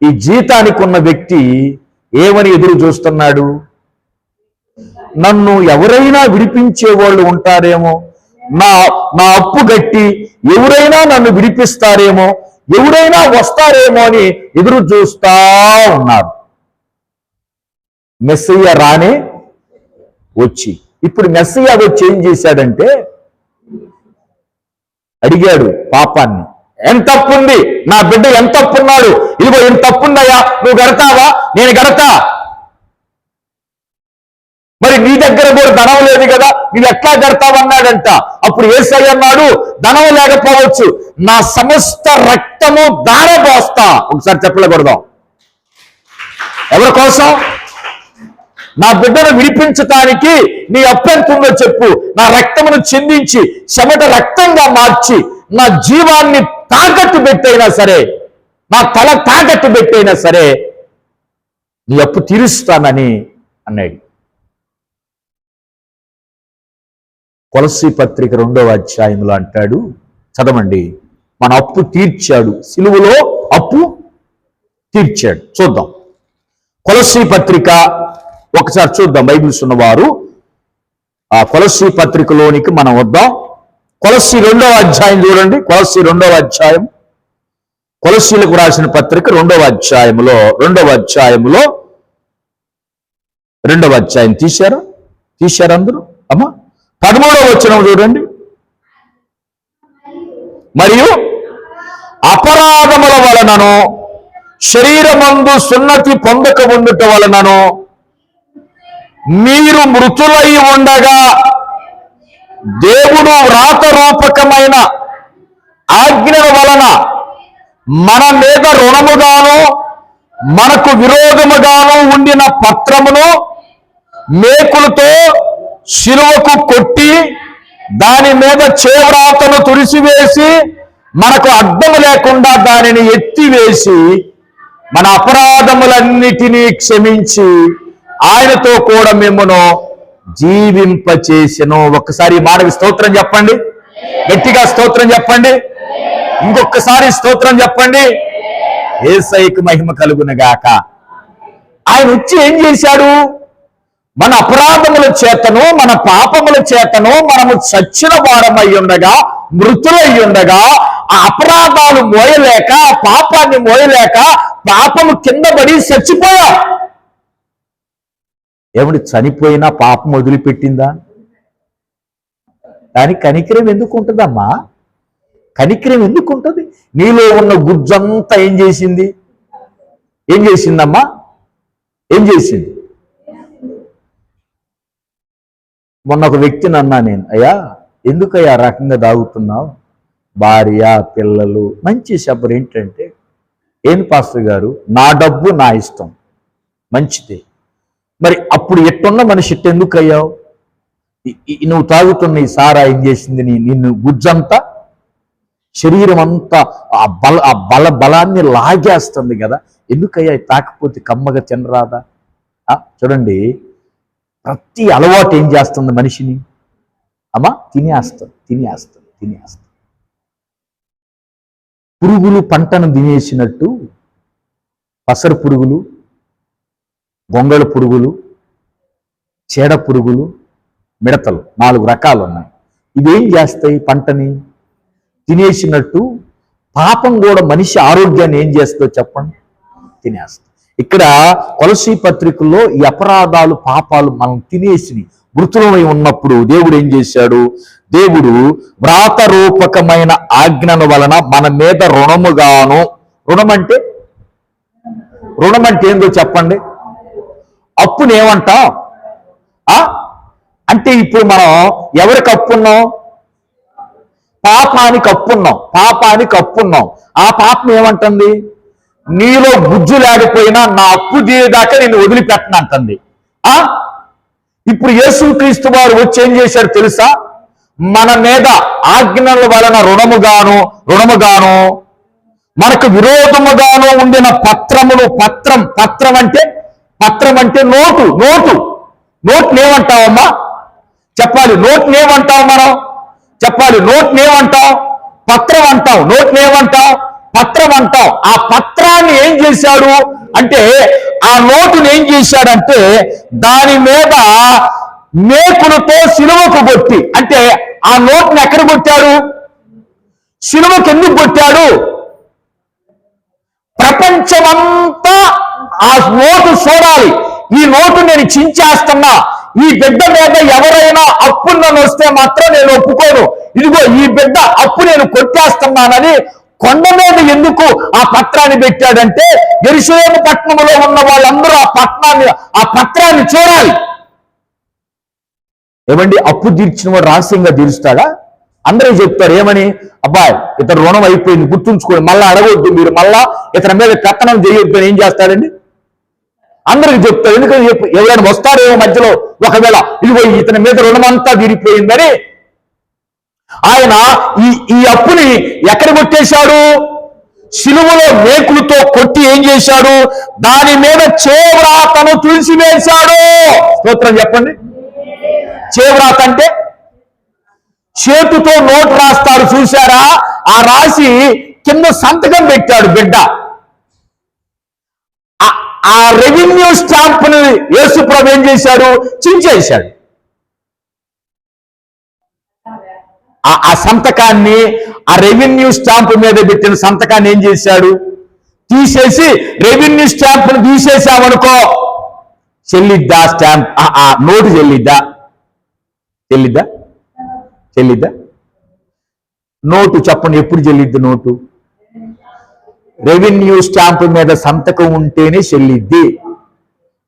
ఈ జీతానికి ఉన్న వ్యక్తి ఏమని ఎదురు చూస్తున్నాడు? నన్ను ఎవరైనా విడిపించే వాళ్ళు ఉంటారేమో, నా నా అప్పు గట్టి ఎవరైనా నన్ను విడిపిస్తారేమో, ఎవరైనా వస్తారేమో అని ఎదురు చూస్తా ఉన్నారు. మెస్సయ్య రానే వచ్చి, ఇప్పుడు మెస్సయ్య వచ్చి ఏం చేశాడంటే అడిగాడు పాపాన్ని, ఎంత తప్పు ఉంది, నా బిడ్డ ఎంత తప్పు ఉన్నాడు, ఇదిగో ఎంత తప్పుందయ్యా, నువ్వు గడతావా? నేను గడతా. మరి నీ దగ్గర కూడా ధనం లేదు కదా, నువ్వు ఎట్లా గడతావన్నాడంట. అప్పుడు యేసయ్య అన్నాడు, ధనం లేకపోవచ్చు, నా సమస్త రక్తము ధారపోస్తా. ఒకసారి చెప్పలేకూడదాం. ఎవరి కోసం? నా బిడ్డను విడిపించటానికి నీ అప్పెంతుందో చెప్పు, నా రక్తమును చిందించి చెమట రక్తంగా మార్చి నా జీవాన్ని తాకట్టు పెట్టైనా సరే, నా తల తాకట్టు పెట్టైనా సరే నీ అప్పు తీరుస్తానని అన్నాడు. కొలస్సీ పత్రిక 2వ అధ్యాయంలో అంటాడు, చదవండి. మన అప్పు తీర్చాడు, సిలువలో అప్పు తీర్చాడు. చూద్దాం కొలస్సీ పత్రిక ఒకసారి చూద్దాం. బైబిల్స్ ఉన్నవారు ఆ కొలస్సీ పత్రికలోనికి మనం వద్దాం. కొలస్సీ 2వ అధ్యాయం చూడండి. కొలస్సీ 2వ అధ్యాయం, కొలస్సీలకు రాసిన పత్రిక 2వ అధ్యాయంలో 2వ అధ్యాయం తీశారా అందరూ? అమ్మా 13వ వచనం చూడండి. మరియు అపరాధముల వలనను శరీరమందు సున్నతి పొందక ఉండుట వలనను మీరు మృతులై ఉండగా దేవుడు వ్రాతరూపకమైన ఆజ్ఞల వలన మన మీద రుణముగాను మనకు విరోధముగాను ఉండిన పత్రమును మేకులతో శిలువకు కొట్టి దాని మీద చేవ్రాతను తుడిసివేసి మనకు అడ్డము లేకుండా దానిని ఎత్తివేసి మన అపరాధములన్నిటినీ క్షమించి ఆయనతో కూడా మిమ్మను జీవింపచేసెను. ఒక్కసారి మాటకి స్తోత్రం చెప్పండి, గట్టిగా స్తోత్రం చెప్పండి, ఇంకొకసారి స్తోత్రం చెప్పండి. యేసయ్యకు మహిమ కలుగునుగాక. ఆయన వచ్చి ఏం చేశాడు? మన అపరాధముల చేతను మన పాపముల చేతను మనము చచ్చిన వారమై ఉండగా, మృతులై ఉండగా, ఆ అపరాధాలు మోయలేక, ఆ పాపాన్ని మోయలేక పాపము కింద పడి చచ్చిపోయా. ఏమిటి చనిపోయినా పాపం వదిలిపెట్టిందా? దానికి కనికరం ఎందుకు ఉంటుందమ్మా? కనికరం ఎందుకు ఉంటుంది? నీలో ఉన్న గుజ్జంతా ఏం చేసిందమ్మా? ఏం చేసింది? మొన్న ఒక వ్యక్తిని అన్నా నేను, అయ్యా ఎందుకయ్యా రకంగా దాగుతున్నావు? భార్య పిల్లలు మంచి శబ్బరు ఏంటంటే, ఏంది పాస్టర్ గారు, నా డబ్బు నా ఇష్టం, మంచిదే. మరి అప్పుడు ఎట్టున్న మనిషి ఎందుకు అయ్యావు? నువ్వు తాగుతున్న ఈ సారా ఏం చేసింది? నిన్ను గుజ్జంతా, శరీరం అంతా ఆ బలాన్ని లాగేస్తుంది కదా, ఎందుకయ్యా తాకపోతే కమ్మగా తినరాదా? చూడండి, ప్రతి అలవాటు ఏం చేస్తుంది మనిషిని? అమ్మా తినేస్తుంది. పురుగులు పంటను తినేసినట్టు పసరు పురుగులు, గొంగళ పురుగులు, చీడ పురుగులు, మిడతలు 4 రకాలు ఉన్నాయి. ఇవేం చేస్తాయి? పంటని తినేసినట్టు పాపం కూడా మనిషి ఆరోగ్యాన్ని ఏం చేస్తుందో చెప్పండి? తినేస్తుంది. ఇక్కడ కొలస్సీ పత్రికల్లో ఈ అపరాధాలు పాపాలు మనం తినేసి మృతులమై ఉన్నప్పుడు దేవుడు ఏం చేశాడు? దేవుడు వ్రాతరూపకమైన ఆజ్ఞల వలన మన మీద రుణముగాను, రుణం అంటే ఏందో చెప్పండి? అప్పుని ఏమంటాం? అంటే ఇప్పుడు మనం ఎవరికి అప్పున్నాం? పాపానికి అప్పున్నాం. ఆ పాపం ఏమంటుంది? నీలో గుజ్జు లేకపోయినా నా అప్పు తీయదాకా నేను వదిలిపెట్టనంటుంది. ఇప్పుడు యేసుక్రీస్తు వారు వచ్చి ఏం చేశారు తెలుసా? మన మీద ఆజ్ఞల వలన రుణముగాను మనకు విరోధముగాను ఉండిన పత్రములు, పత్రం అంటే నోటుని ఏమంటావమ్మా? చెప్పాలి. నోటుని ఏమంటావు మనం? చెప్పాలి. నోటుని ఏమంటావు? పత్రం అంటావు. నోటుని ఏమంటావు? పత్రం అంటాం. ఆ పత్రాన్ని ఏం చేశాడు అంటే, ఆ నోటుని ఏం చేశాడంటే దాని మీద మేకులతో సిలువకు కొట్టి, అంటే ఆ నోటుని ఎక్కడ కొట్టాడు? సిలువకు ఎందుకు కొట్టాడు? ప్రపంచమంతా ఆ నోటు చూడాలి. ఈ నోటు నేను చించేస్తున్నా, ఈ బిడ్డ మీద ఎవరైనా అప్పు నన్ను వస్తే మాత్రం నేను ఒప్పుకోను, ఇదిగో ఈ బిడ్డ అప్పు నేను కొట్టేస్తున్నానని కొండ మీద ఎందుకు ఆ పత్రాన్ని పెట్టాడంటే, యెరూషలేము పట్టణంలో ఉన్న వాళ్ళందరూ ఆ పత్రాన్ని చూడాలి. ఏమండి, అప్పు తీర్చిన వాడు రహస్యంగా తీరుస్తాడా? అందరూ చెప్తారు ఏమని, అబ్బాయి ఇతను రుణం అయిపోయింది గుర్తుంచుకోండి, మళ్ళా అడగొద్దు, మీరు మళ్ళా ఇతని మీద కథనం చేయొద్దు ఏం చేస్తాడండి? అందరికి చెప్తారు. ఎందుకంటే ఎవరైనా వస్తారేమో మధ్యలో, ఒకవేళ ఇదిగో ఇతని మీద రుణం అంతా తీరిపోయిందని ఆయన ఈ అప్పుని ఎక్కడ కొట్టేశాడు? సిలువలో మేకులతో కొట్టి ఏం చేశాడు? దాని మీద చేవ్రాతను తుడిసివేశాడు. స్తోత్రం చెప్పండి. చేవ్రాత అంటే చేతుతో నోటు రాస్తారు చూశారా? ఆ రాసి కింద సంతకం పెట్టాడు బిడ్డ. ఆ రెవెన్యూ స్టాంపుని యేసు ప్రభు ఏం చేశాడు? చించేశాడు. ఆ సంతకాన్ని, ఆ రెవెన్యూ స్టాంపు మీద పెట్టిన సంతకాన్ని ఏం చేశాడు? తీసేసి రెవెన్యూ స్టాంపును తీసేసామనుకో, చెల్లిద్దా స్టాంప్? ఆ నోటు చెల్లిద్దా? చెల్లిద్దా? చెల్లిద్దా? నోటు చెప్పండి, ఎప్పుడు చెల్లిద్ది నోటు? రెవెన్యూ స్టాంపు మీద సంతకం ఉంటేనే చెల్లిద్ది.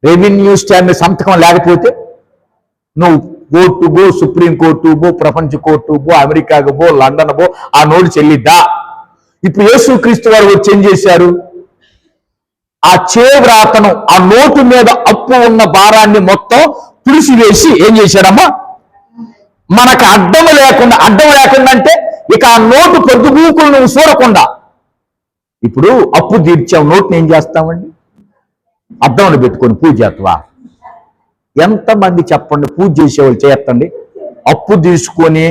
రెవెన్యూ స్టాంప్ మీద సంతకం లేకపోతే నువ్వు కోర్టు పో, సుప్రీం కోర్టు పో, ప్రపంచ కోర్టు పో, అమెరికాకు పో, లండన్ పో, ఆ నోటు చెల్లిద్దా? ఇప్పుడు యేసుక్రీస్తు వారు వచ్చి ఏం చేశారు? ఆ చేవ్రాతను, ఆ నోటు మీద అప్పు ఉన్న భారాన్ని మొత్తం తుడిసివేసి ఏం చేశాడమ్మా? మనకు అడ్డం లేకుండా అంటే ఇక ఆ నోటు పొద్దుగూకులు నువ్వు చూడకుండా, ఇప్పుడు అప్పు తీర్చావు, నోటుని ఏం చేస్తామండి? అద్దంలో పెట్టుకొని పూజ చేస్తావా? ఎంతమంది చెప్పండి పూజ చేసేవాళ్ళు చేస్తండి. అప్పు తీసుకొని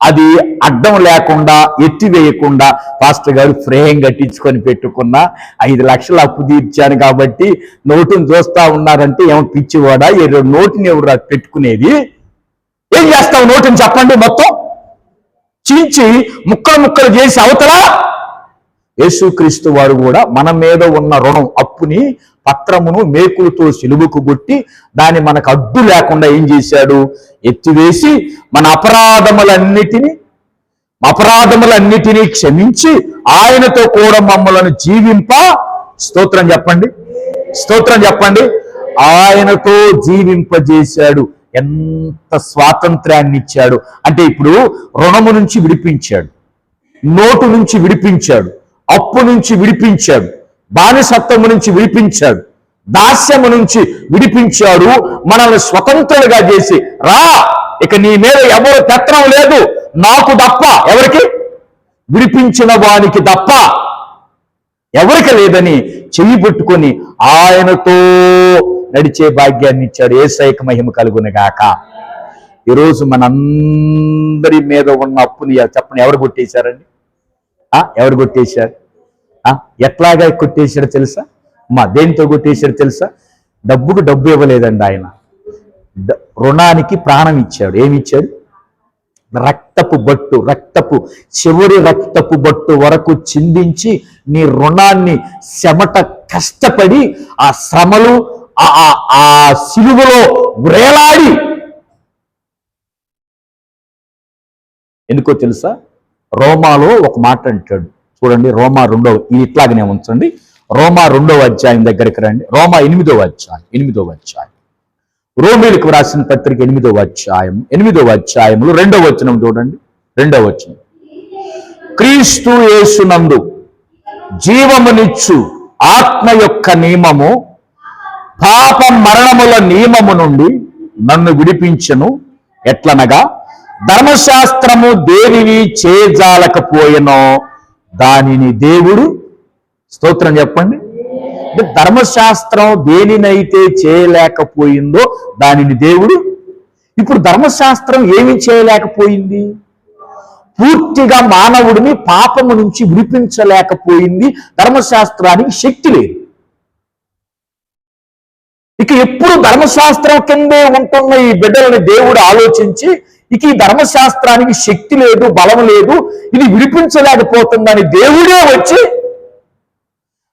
అది అడ్డం లేకుండా ఎత్తివేయకుండా పాస్టర్ గారు ఫ్రేమ్ కట్టించుకొని పెట్టుకున్న 5 లక్షలు అప్పు తీర్చాను కాబట్టి నోటుని చూస్తా ఉన్నారంటే ఏమో పిచ్చివాడా? నోటుని ఎవరు పెట్టుకునేది? ఏం చేస్తావు నోటుని చెప్పండి? మొత్తం చించి ముక్కలు చేసి అవతల. యేసుక్రీస్తు వారు కూడా మన మీద ఉన్న రుణం, అప్పుని, పత్రమును మేకులతో సిలువకు కొట్టి దాన్ని మనకు అడ్డు లేకుండా ఏం చేశాడు? ఎత్తివేసి మన అపరాధములన్నిటినీ క్షమించి ఆయనతో కూడా మమ్మలను జీవింప, స్తోత్రం చెప్పండి, స్తోత్రం చెప్పండి, ఆయనతో జీవింపజేశాడు. ఎంత స్వాతంత్ర్యాన్ని ఇచ్చాడు అంటే, ఇప్పుడు రుణము నుంచి విడిపించాడు, నోటు నుంచి విడిపించాడు, అప్పు నుంచి విడిపించాడు, బానిసత్వము నుంచి విడిపించాడు, దాస్యము నుంచి విడిపించాడు, మనల్ని స్వతంత్రులుగా చేసి, రా ఇక నీ మీద ఎవరు పెత్తనం లేదు నాకు తప్ప, ఎవరికి? విడిపించిన వానికి తప్ప ఎవరికి లేదని చెయ్యి పట్టుకొని ఆయనతో నడిచే భాగ్యాన్ని ఇచ్చాడు. యేసయ్యకు మహిమ కలుగునుగాక. ఈరోజు మనందరి మీద ఉన్న అప్పుని చెప్పండి ఎవరు కొట్టేశారండి? ఎవరు కొట్టేశారు? ఎట్లాగా కొట్టేశారో తెలుసా? దేనితో కొట్టేశారో తెలుసా? డబ్బుకు డబ్బు ఇవ్వలేదండి ఆయన, రుణానికి ప్రాణం ఇచ్చాడు. ఏమిచ్చాడు? చివరి రక్తపు బొట్టు వరకు చిందించి నీ రుణాన్ని చెమట కష్టపడి ఆ శ్రమలు ఆ సిలువలో వ్రేలాడి, ఎందుకో తెలుసా? రోమాలో ఒక మాట అంటాడు చూడండి. రోమా 2వ, ఇట్లాగనే ఉంచండి. రోమా 2వ అధ్యాయం దగ్గరికి రండి. రోమా 8వ అధ్యాయం, రోమీలకు రాసిన పత్రిక 8వ అధ్యాయంలో 2వ వచనం చూడండి. 2వ వచనం, క్రీస్తు యేసునందు జీవమునిచ్చు ఆత్మ యొక్క నియమము పాప మరణముల నియమము నుండి నన్ను విడిపించెను. ఎట్లనగా ధర్మశాస్త్రము దేనిని చేయజాలకపోయెనో దానిని దేవుడు, స్తోత్రం చెప్పండి, ధర్మశాస్త్రం దేనినైతే చేయలేకపోయిందో దానిని దేవుడు. ఇప్పుడు ధర్మశాస్త్రం ఏమి చేయలేకపోయింది? పూర్తిగా మానవుడిని పాపము నుంచి విడిపించలేకపోయింది. ధర్మశాస్త్రానికి శక్తి లేదు. ఇక ఎప్పుడు ధర్మశాస్త్రం కిందే ఉంటున్న ఈ బిడ్డలని దేవుడు ఆలోచించి ఇక ఈ ధర్మశాస్త్రానికి శక్తి లేదు, బలం లేదు, ఇది విడిపించలేకపోతుందని దేవుడే వచ్చి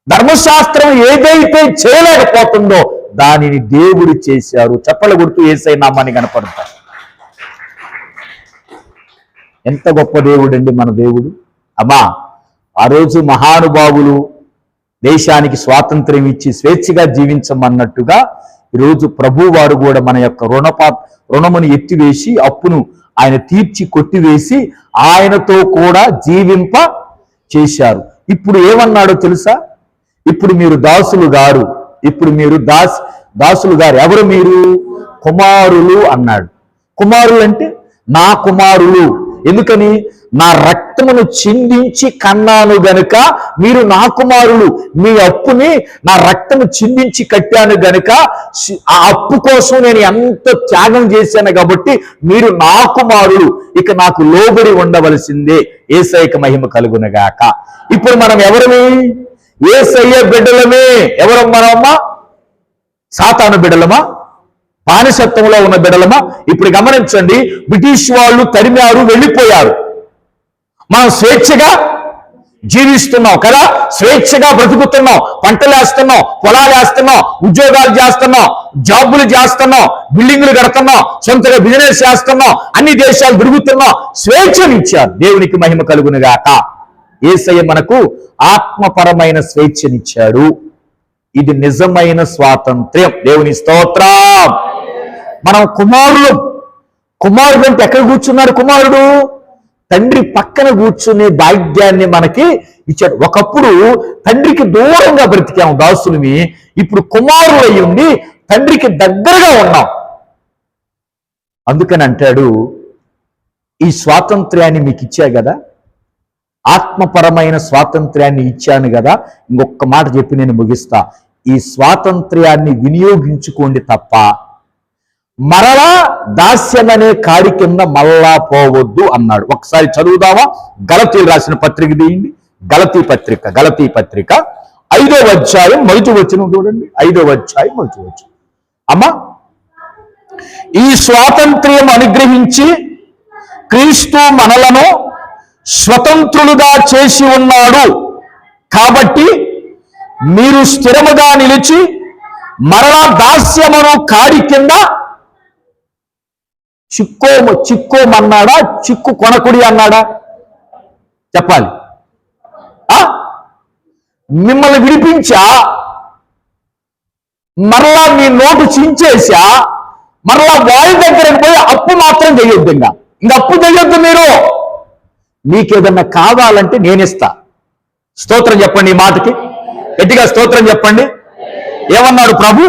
ధర్మశాస్త్రం ఏదైతే చేయలేకపోతుందో దానిని దేవుడు చేశారు. చప్పలు కొడుతూ యేసయ్య నామాన్ని కనపడతారు. ఎంత గొప్ప దేవుడు అండి మన దేవుడు. అమ్మా, ఆ రోజు మహానుభావులు దేశానికి స్వాతంత్ర్యం ఇచ్చి స్వేచ్ఛగా జీవించమన్నట్టుగా ఈరోజు ప్రభు వారు కూడా మన యొక్క రుణమును ఎత్తివేసి అప్పును ఆయన తీర్చి కొట్టివేసి ఆయనతో కూడా జీవింప చేశారు. ఇప్పుడు ఏమన్నాడో తెలుసా? ఇప్పుడు మీరు దాసులు గారు, ఇప్పుడు మీరు దాసులు గారు. ఎవరు మీరు? కుమారులు అన్నాడు. కుమారులు అంటే నా కుమారులు. ఎందుకని? నా రక్తమును చిందించి కన్నాను గనుక మీరు నా కుమారులు. మీ అప్పుని నా రక్తము చిందించి కట్టాను గనుక ఆ అప్పు కోసం నేను ఎంత త్యాగం చేశాను కాబట్టి మీరు నా కుమారులు. ఇక నాకు లోబడి ఉండవలసిందే. యేసయ్యకు మహిమ కలుగునగాక. ఇప్పుడు మనం ఎవరమే? యేసయ్య బిడ్డలమే. ఎవరు మనమ్మా? సాతాను బిడ్డలమా? బానిసత్వంలో ఉన్న బిడ్డలమా? ఇప్పుడు గమనించండి, బ్రిటిష్ వాళ్ళు తరిమారు, వెళ్ళిపోయారు. మనం స్వేచ్ఛగా జీవిస్తున్నాం కదా, స్వేచ్ఛగా బ్రతుకుతున్నాం, పంటలు వేస్తున్నాం, పొలాలు వేస్తున్నాం, ఉద్యోగాలు చేస్తున్నాం, జాబులు చేస్తున్నాం, బిల్డింగులు కడుతున్నాం, సొంతగా బిజినెస్ చేస్తున్నాం, అన్ని దేశాలు తిరుగుతున్నాం. స్వేచ్ఛనిచ్చారు. దేవునికి మహిమ కలుగునుగాక. యేసయ్య మనకు ఆత్మపరమైన స్వేచ్ఛనిచ్చాడు. ఇది నిజమైన స్వాతంత్ర్యం. దేవుని స్తోత్రం. మనం కుమారుడు అంటే ఎక్కడ కూర్చున్నాడు? కుమారుడు తండ్రి పక్కన కూర్చునే భాగ్యాన్ని మనకి ఇచ్చాడు. ఒకప్పుడు తండ్రికి దూరంగా బ్రతికాము దాసులమి, ఇప్పుడు కుమారులు అయి ఉండి తండ్రికి దగ్గరగా ఉన్నాం. అందుకని అంటాడు, ఈ స్వాతంత్ర్యాన్ని మీకు ఇచ్చా కదా, ఆత్మపరమైన స్వాతంత్ర్యాన్ని ఇచ్చాను కదా. ఇంకొక మాట చెప్పి నేను ముగిస్తా. ఈ స్వాతంత్ర్యాన్ని వినియోగించుకోండి తప్ప మరలా దాస్యమనే కాడి కింద మళ్ళా పోవద్దు అన్నాడు. ఒకసారి చదువుదామా? గలతీలు రాసిన పత్రిక తీయండి. గలతీ పత్రిక 5వ అధ్యాయం మొదటి వచనం చూడండి. 5వ అధ్యాయం మొదటి వచనం. అమ్మా, ఈ స్వాతంత్ర్యం అనుగ్రహించి క్రీస్తు మనలను స్వతంత్రులుగా చేసి ఉన్నాడు కాబట్టి మీరు స్థిరముగా నిలిచి మరలా దాస్యమును కాడి కింద చిక్కోమన్నాడా, చిక్కు కొనకుడి అన్నాడా? చెప్పాలి. మిమ్మల్ని విడిపించా, మరలా మీ నోటు చించేసా, మరలా వారి దగ్గరకు పోయి అప్పు మాత్రం చేయొద్దు. ఇంకా అప్పు చేయొద్దు. మీరు మీకేదన్నా కావాలంటే నేనిస్తా. స్తోత్రం చెప్పండి. ఈ మాటకి గట్టిగా స్తోత్రం చెప్పండి. ఏమన్నాడు ప్రభు?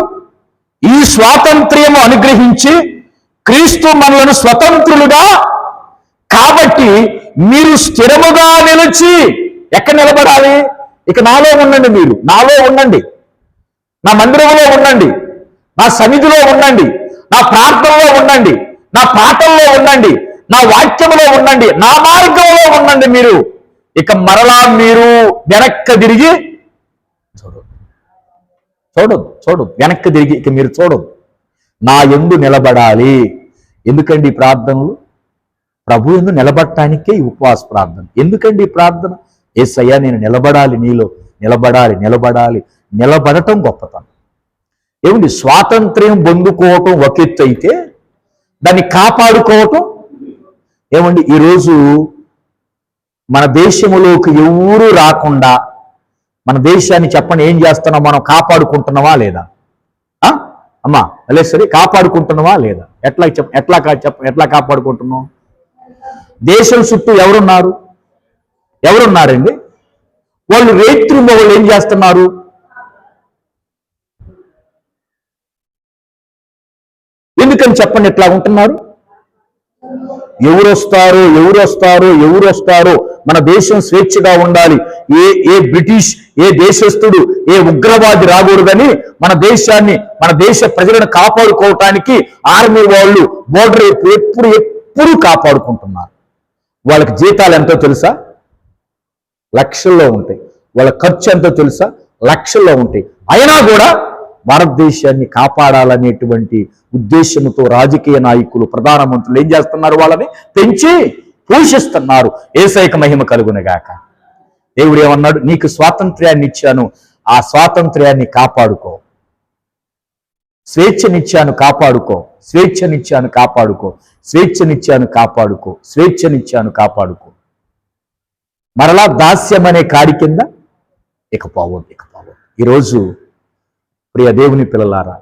ఈ స్వాతంత్ర్యము అనుగ్రహించి క్రీస్తు మనలను స్వతంత్రులుగా కాబట్టి మీరు స్థిరముగా నిలిచి. ఎక్కడ నిలబడాలి? ఇక నాలో ఉండండి. మీరు నాలో ఉండండి, నా మందిరంలో ఉండండి, నా సన్నిధిలో ఉండండి, నా ప్రార్థనలో ఉండండి, నా పాటల్లో ఉండండి, నా వాక్యంలో ఉండండి, నా మార్గంలో ఉండండి. మీరు ఇక మరలా మీరు వెనక్కి తిరిగి చూడదు. వెనక్కి తిరిగి ఇక మీరు చూడదు. నా యందు నిలబడాలి. ఎందుకండి ఈ ప్రార్థనలు? ప్రభు యందు నిలబడటానికే ఈ ఉపవాస ప్రార్థన. ఎందుకండి ఈ ప్రార్థన? యేసయ్యా, నేను నిలబడాలి, నీలో నిలబడాలి. నిలబడటం గొప్పతనం. ఏమండి, స్వాతంత్ర్యం పొందుకోవటం ఒక ఎత్తు అయితే దాన్ని కాపాడుకోవటం ఏమండి. ఈరోజు మన దేశంలోకి ఎవరూ రాకుండా మన దేశాన్ని చెప్పండి ఏం చేస్తున్నాం? మనం కాపాడుకుంటున్నావా లేదా? అమ్మా అలే సరే, కాపాడుకుంటున్నావా లేదా? ఎట్లా కాపాడుకుంటున్నాం? దేశం చుట్టూ ఎవరున్నారండి? వాళ్ళు రైతులు వాళ్ళు ఏం చేస్తున్నారు? ఎందుకని చెప్పండి ఎట్లా ఉంటున్నారు? ఎవరు వస్తారో మన దేశం స్వేచ్ఛగా ఉండాలి, ఏ బ్రిటిష్, ఏ దేశస్థుడు, ఏ ఉగ్రవాది రాకూడదని మన దేశాన్ని, మన దేశ ప్రజలను కాపాడుకోవటానికి ఆర్మీ వాళ్ళు బోర్డర్ ఎప్పుడు కాపాడుకుంటున్నారు. వాళ్ళకి జీతాలు ఎంతో తెలుసా? లక్షల్లో ఉంటాయి. వాళ్ళ ఖర్చు ఎంతో తెలుసా? లక్షల్లో ఉంటాయి. అయినా కూడా భారతదేశాన్ని కాపాడాలనేటువంటి ఉద్దేశంతో రాజకీయ నాయకులు, ప్రధానమంత్రులు ఏం చేస్తున్నారు? వాళ్ళని పెంచి పోషిస్తున్నారు. యేసయ్యకు మహిమ కలుగునుగాక. దేవుడు ఏమన్నాడు? నీకు స్వాతంత్ర్యాన్ని ఇచ్చాను, ఆ స్వాతంత్ర్యాన్ని కాపాడుకో. స్వేచ్ఛనిచ్చాను కాపాడుకో, స్వేచ్ఛనిచ్చాను కాపాడుకో, స్వేచ్ఛనిచ్చాను కాపాడుకో, స్వేచ్ఛనిచ్చాను కాపాడుకో. మరలా దాస్యం అనే కాడి కింద ఇకపోవద్దు. ఈరోజు ప్రియ దేవుని పిల్లలారా,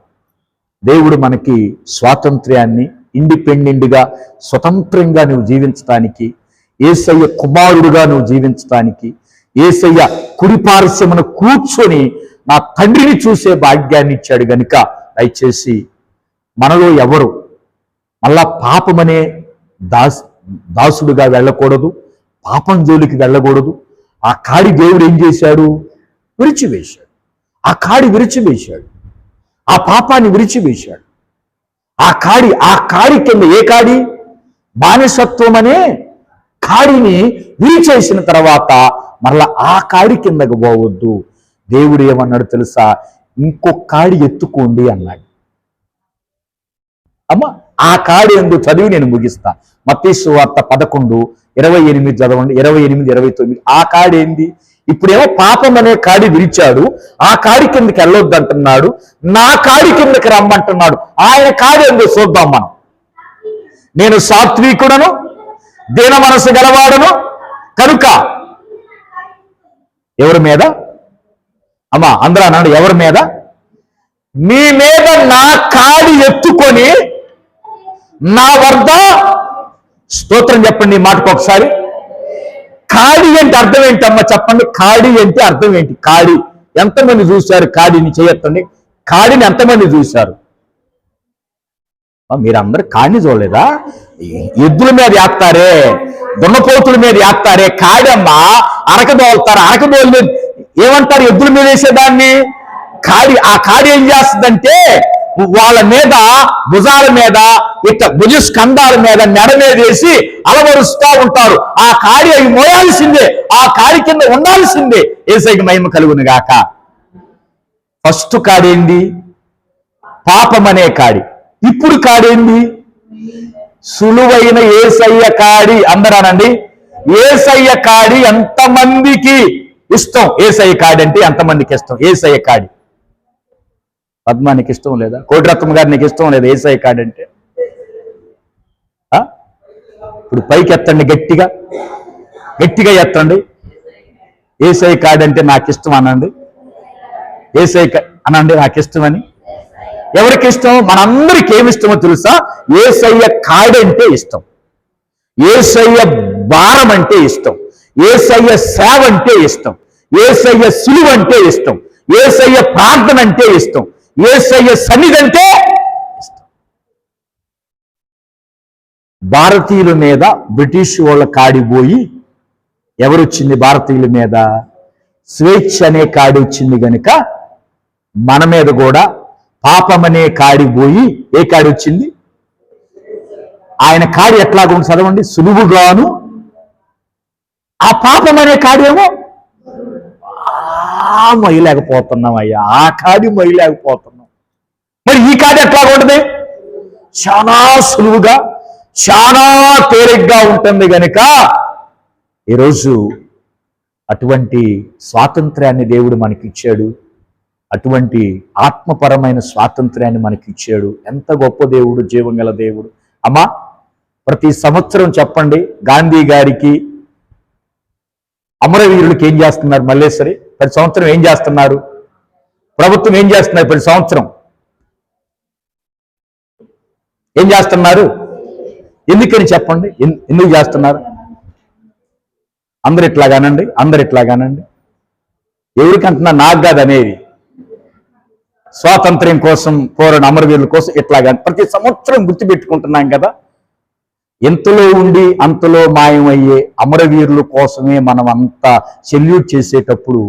దేవుడు మనకి స్వాతంత్ర్యాన్ని, ఇండిపెండెంట్గా స్వతంత్రంగా నువ్వు జీవించడానికి, యేసయ్య కుమారుడుగా నువ్వు జీవించడానికి, యేసయ్య కుడిపార్శ్వమున కూర్చొని నా తండ్రిని చూసే భాగ్యాన్ని ఇచ్చాడు గనుక దయచేసి మనలో ఎవరు మళ్ళా పాపమనే దాసుడుగా వెళ్ళకూడదు, పాపం జోలికి వెళ్ళకూడదు. ఆ కాడి దేవుడు ఏం చేశాడు? విరిచివేశాడు. ఆ కాడి విరిచివేశాడు. ఆ పాపాన్ని విరిచివేశాడు. ఆ కాడి కింద ఏ కాడి? బానిసత్వం అనే కాడిని విరిచేసిన తర్వాత మరలా ఆ కాడి కిందకు పోవద్దు. దేవుడు ఏమన్నాడు తెలుసా? ఇంకొక కాడి ఎత్తుకోండి అన్నాడు. అమ్మ, ఆ కాడి ఎందుకు చదివి నేను ముగిస్తా. మత్తయి సువార్త 11:28 చదవండి. 28, 29. ఆ కాడి ఏంది? ఇప్పుడేమో పాపం అనే కాడి విరిచాడు. ఆ కాడి కిందకి వెళ్ళొద్దు అంటున్నాడు. నా కాడి కిందకి రమ్మంటున్నాడు. ఆయన కాడి ఎందుకు చూద్దాం మనం. నేను సాత్వికుడను, దీన మనసు గలవాడను కనుక. ఎవరి మీద? అమ్మా అందరూ అన్నాడు, ఎవరి మీద? మీ మీద నా కాడి ఎత్తుకొని నా వద్ద స్తోత్రం చెప్పండి. ఈ మాటకు ఒకసారి. కాడి అంటే అర్థం ఏంటమ్మా చెప్పండి. కాడి అంటే అర్థం ఏంటి? కాడి ఎంతమంది చూశారు? కాడిని చేయొద్దండి. కాడిని ఎంతమంది చూశారు? మీరందరూ కాడిని చూడలేదా? ఎద్దుల మీద వేస్తారే, దున్నపోతుల మీద వేస్తారే కాడమ్మా. అరకదోలుతారు. అరకదోలు ఏమంటారు? ఎద్దుల మీద వేసేదాన్ని కాడి. ఆ కాడి ఏం చేస్తుందంటే వాళ్ళ మీద, భుజాల మీద, ఇట్లా భుజ స్కంధాల మీద, మెడ మీద వేసి అలవరుస్తూ ఉంటారు. ఆ కాడి అవి మోయాల్సిందే, ఆ కాడి కింద ఉండాల్సిందే. యేసయ్యకి మహిమ కలుగును గాక. ఫస్ట్ కాడేంది? పాపం అనే కాడి. ఇప్పుడు కాడేంది? సులువైన యేసయ్య కాడి. అందరూ అనండి, యేసయ్య కాడి ఎంతమందికి ఇష్టం? యేసయ్య కాడి అంటే ఎంతమందికి ఇష్టం? యేసయ్య కాడి. పద్మానికి ఇష్టం లేదా? కోటిరత్నం గారు నీకు ఇష్టం లేదా యేసయ్య కాడి అంటే? ఇప్పుడు పైకి ఎత్తండి, గట్టిగా గట్టిగా ఎత్తండి. యేసయ్య కాడి అంటే నాకు ఇష్టం అనండి. యేసయ్య అనండి నాకు ఇష్టం అని. ఎవరికి ఇష్టం? మనందరికి ఏమి ఇష్టమో తెలుసా? యేసయ్య కాడి అంటే ఇష్టం, యేసయ్య భారం అంటే ఇష్టం, యేసయ్య సేవ అంటే ఇష్టం, యేసయ్య సిలువ అంటే ఇష్టం, యేసయ్య ప్రార్థన అంటే ఇష్టం, యేసయ్య సన్నిధి అంటే ఇష్టం. భారతీయుల మీద బ్రిటిష్ వాళ్ళ కాడిపోయి ఎవరొచ్చింది? భారతీయుల మీద స్వేచ్ఛ అనే కాడి వచ్చింది గనుక మన మీద కూడా పాపమనే కాడి పోయి ఏ కాడి వచ్చింది? ఆయన కాడి ఎట్లాగుంది చదవండి. సులువుగాను. ఆ పాపం అనే కాడి ఏమో మొయ్యలేకపోతున్నాం అయ్యా. ఆ కాడి మొయ్యలేకపోతున్నాం. మరి ఈ కాడి ఎట్లాగుంటుంది? చాలా సులువుగా, చాలా తేలిగ్గా ఉంటుంది గనుక ఈరోజు అటువంటి స్వాతంత్ర్యాన్ని దేవుడు మనకిచ్చాడు. అటువంటి ఆత్మపరమైన స్వాతంత్ర్యాన్ని మనకి ఇచ్చాడు. ఎంత గొప్ప దేవుడు, జీవం గల దేవుడు. అమ్మా, ప్రతి సంవత్సరం చెప్పండి, గాంధీ గారికి, అమరవీరులకి ఏం చేస్తున్నారు? మల్లేశ్వరి ప్రతి సంవత్సరం ఏం చేస్తున్నారు? ప్రభుత్వం ఏం చేస్తున్నారు? ప్రతి సంవత్సరం ఏం చేస్తున్నారు? ఎందుకని చెప్పండి, ఎందుకు చేస్తున్నారు? అందరు ఇట్లాగానండి, అందరు ఇట్లాగానండి. ఎవరికి అంటున్నా? నాకు కాదు అనేది. స్వాతంత్ర్యం కోసం పోరాడిన అమరవీరుల కోసం ఇట్లాగా ప్రతి సంవత్సరం గుర్తుపెట్టుకుంటున్నాం కదా. ఎంతలో ఉండి అంతలో మాయమయ్యే అమరవీరుల కోసమే మనం అంతా సెల్యూట్ చేసేటప్పుడు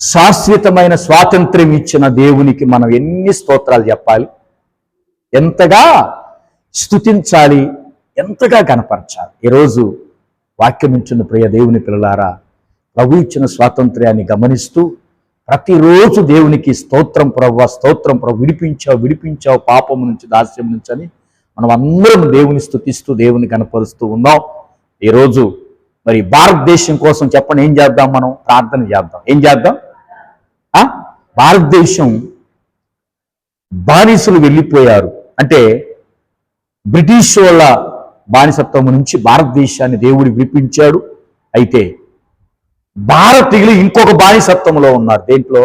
శాశ్వతమైన స్వాతంత్ర్యం ఇచ్చిన దేవునికి మనం ఎన్ని స్తోత్రాలు చెప్పాలి, ఎంతగా స్తుతించాలి, ఎంతగా కనపరచాలి. ఈరోజు వాక్యం ఇచ్చిన ప్రియ దేవుని పిల్లలారా, ప్రభు ఇచ్చిన స్వాతంత్ర్యాన్ని గమనిస్తూ ప్రతిరోజు దేవునికి స్తోత్రం ప్రభువా, స్తోత్రం ప్రభు, విడిపించావు పాపం నుంచి, దాస్యం నుంచి అని మనం అందరం దేవుని స్తుతిస్తూ దేవుని కనపరుస్తూ ఉన్నాం. ఈరోజు మరి భారతదేశం కోసం చెప్పండి, ఏం చేద్దాం? మనం ప్రార్థన చేద్దాం. ఏం చేద్దాం? భారతదేశం బానిసలు వెళ్ళిపోయారు అంటే బ్రిటిష్ వాళ్ళ బానిసత్వం నుంచి భారతదేశాన్ని దేవుడు విడిపించాడు. అయితే భారతీయులు ఇంకొక బానిసత్వంలో ఉన్నారు. దేంట్లో?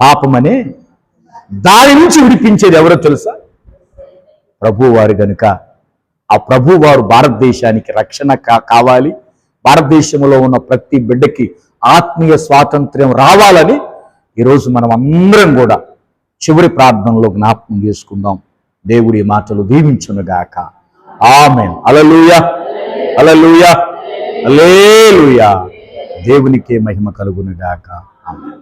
పాపమనే దాని నుంచి విడిపించేది ఎవరో తెలుసా? ప్రభువారు. గనుక ఆ ప్రభువారు భారతదేశానికి రక్షణ కావాలి, భారతదేశంలో ఉన్న ప్రతి బిడ్డకి ఆత్మీయ స్వాతంత్ర్యం రావాలని ఈరోజు మనం అందరం కూడా చివరి ప్రార్థనలో జ్ఞాపకం చేసుకుందాం. దేవుడి మాటలు దీవించునుగాక. ఆమేన్. హల్లెలూయా, హల్లెలూయా, హల్లెలూయా. దేవునికే మహిమ కలుగునుగాక. ఆమేన్.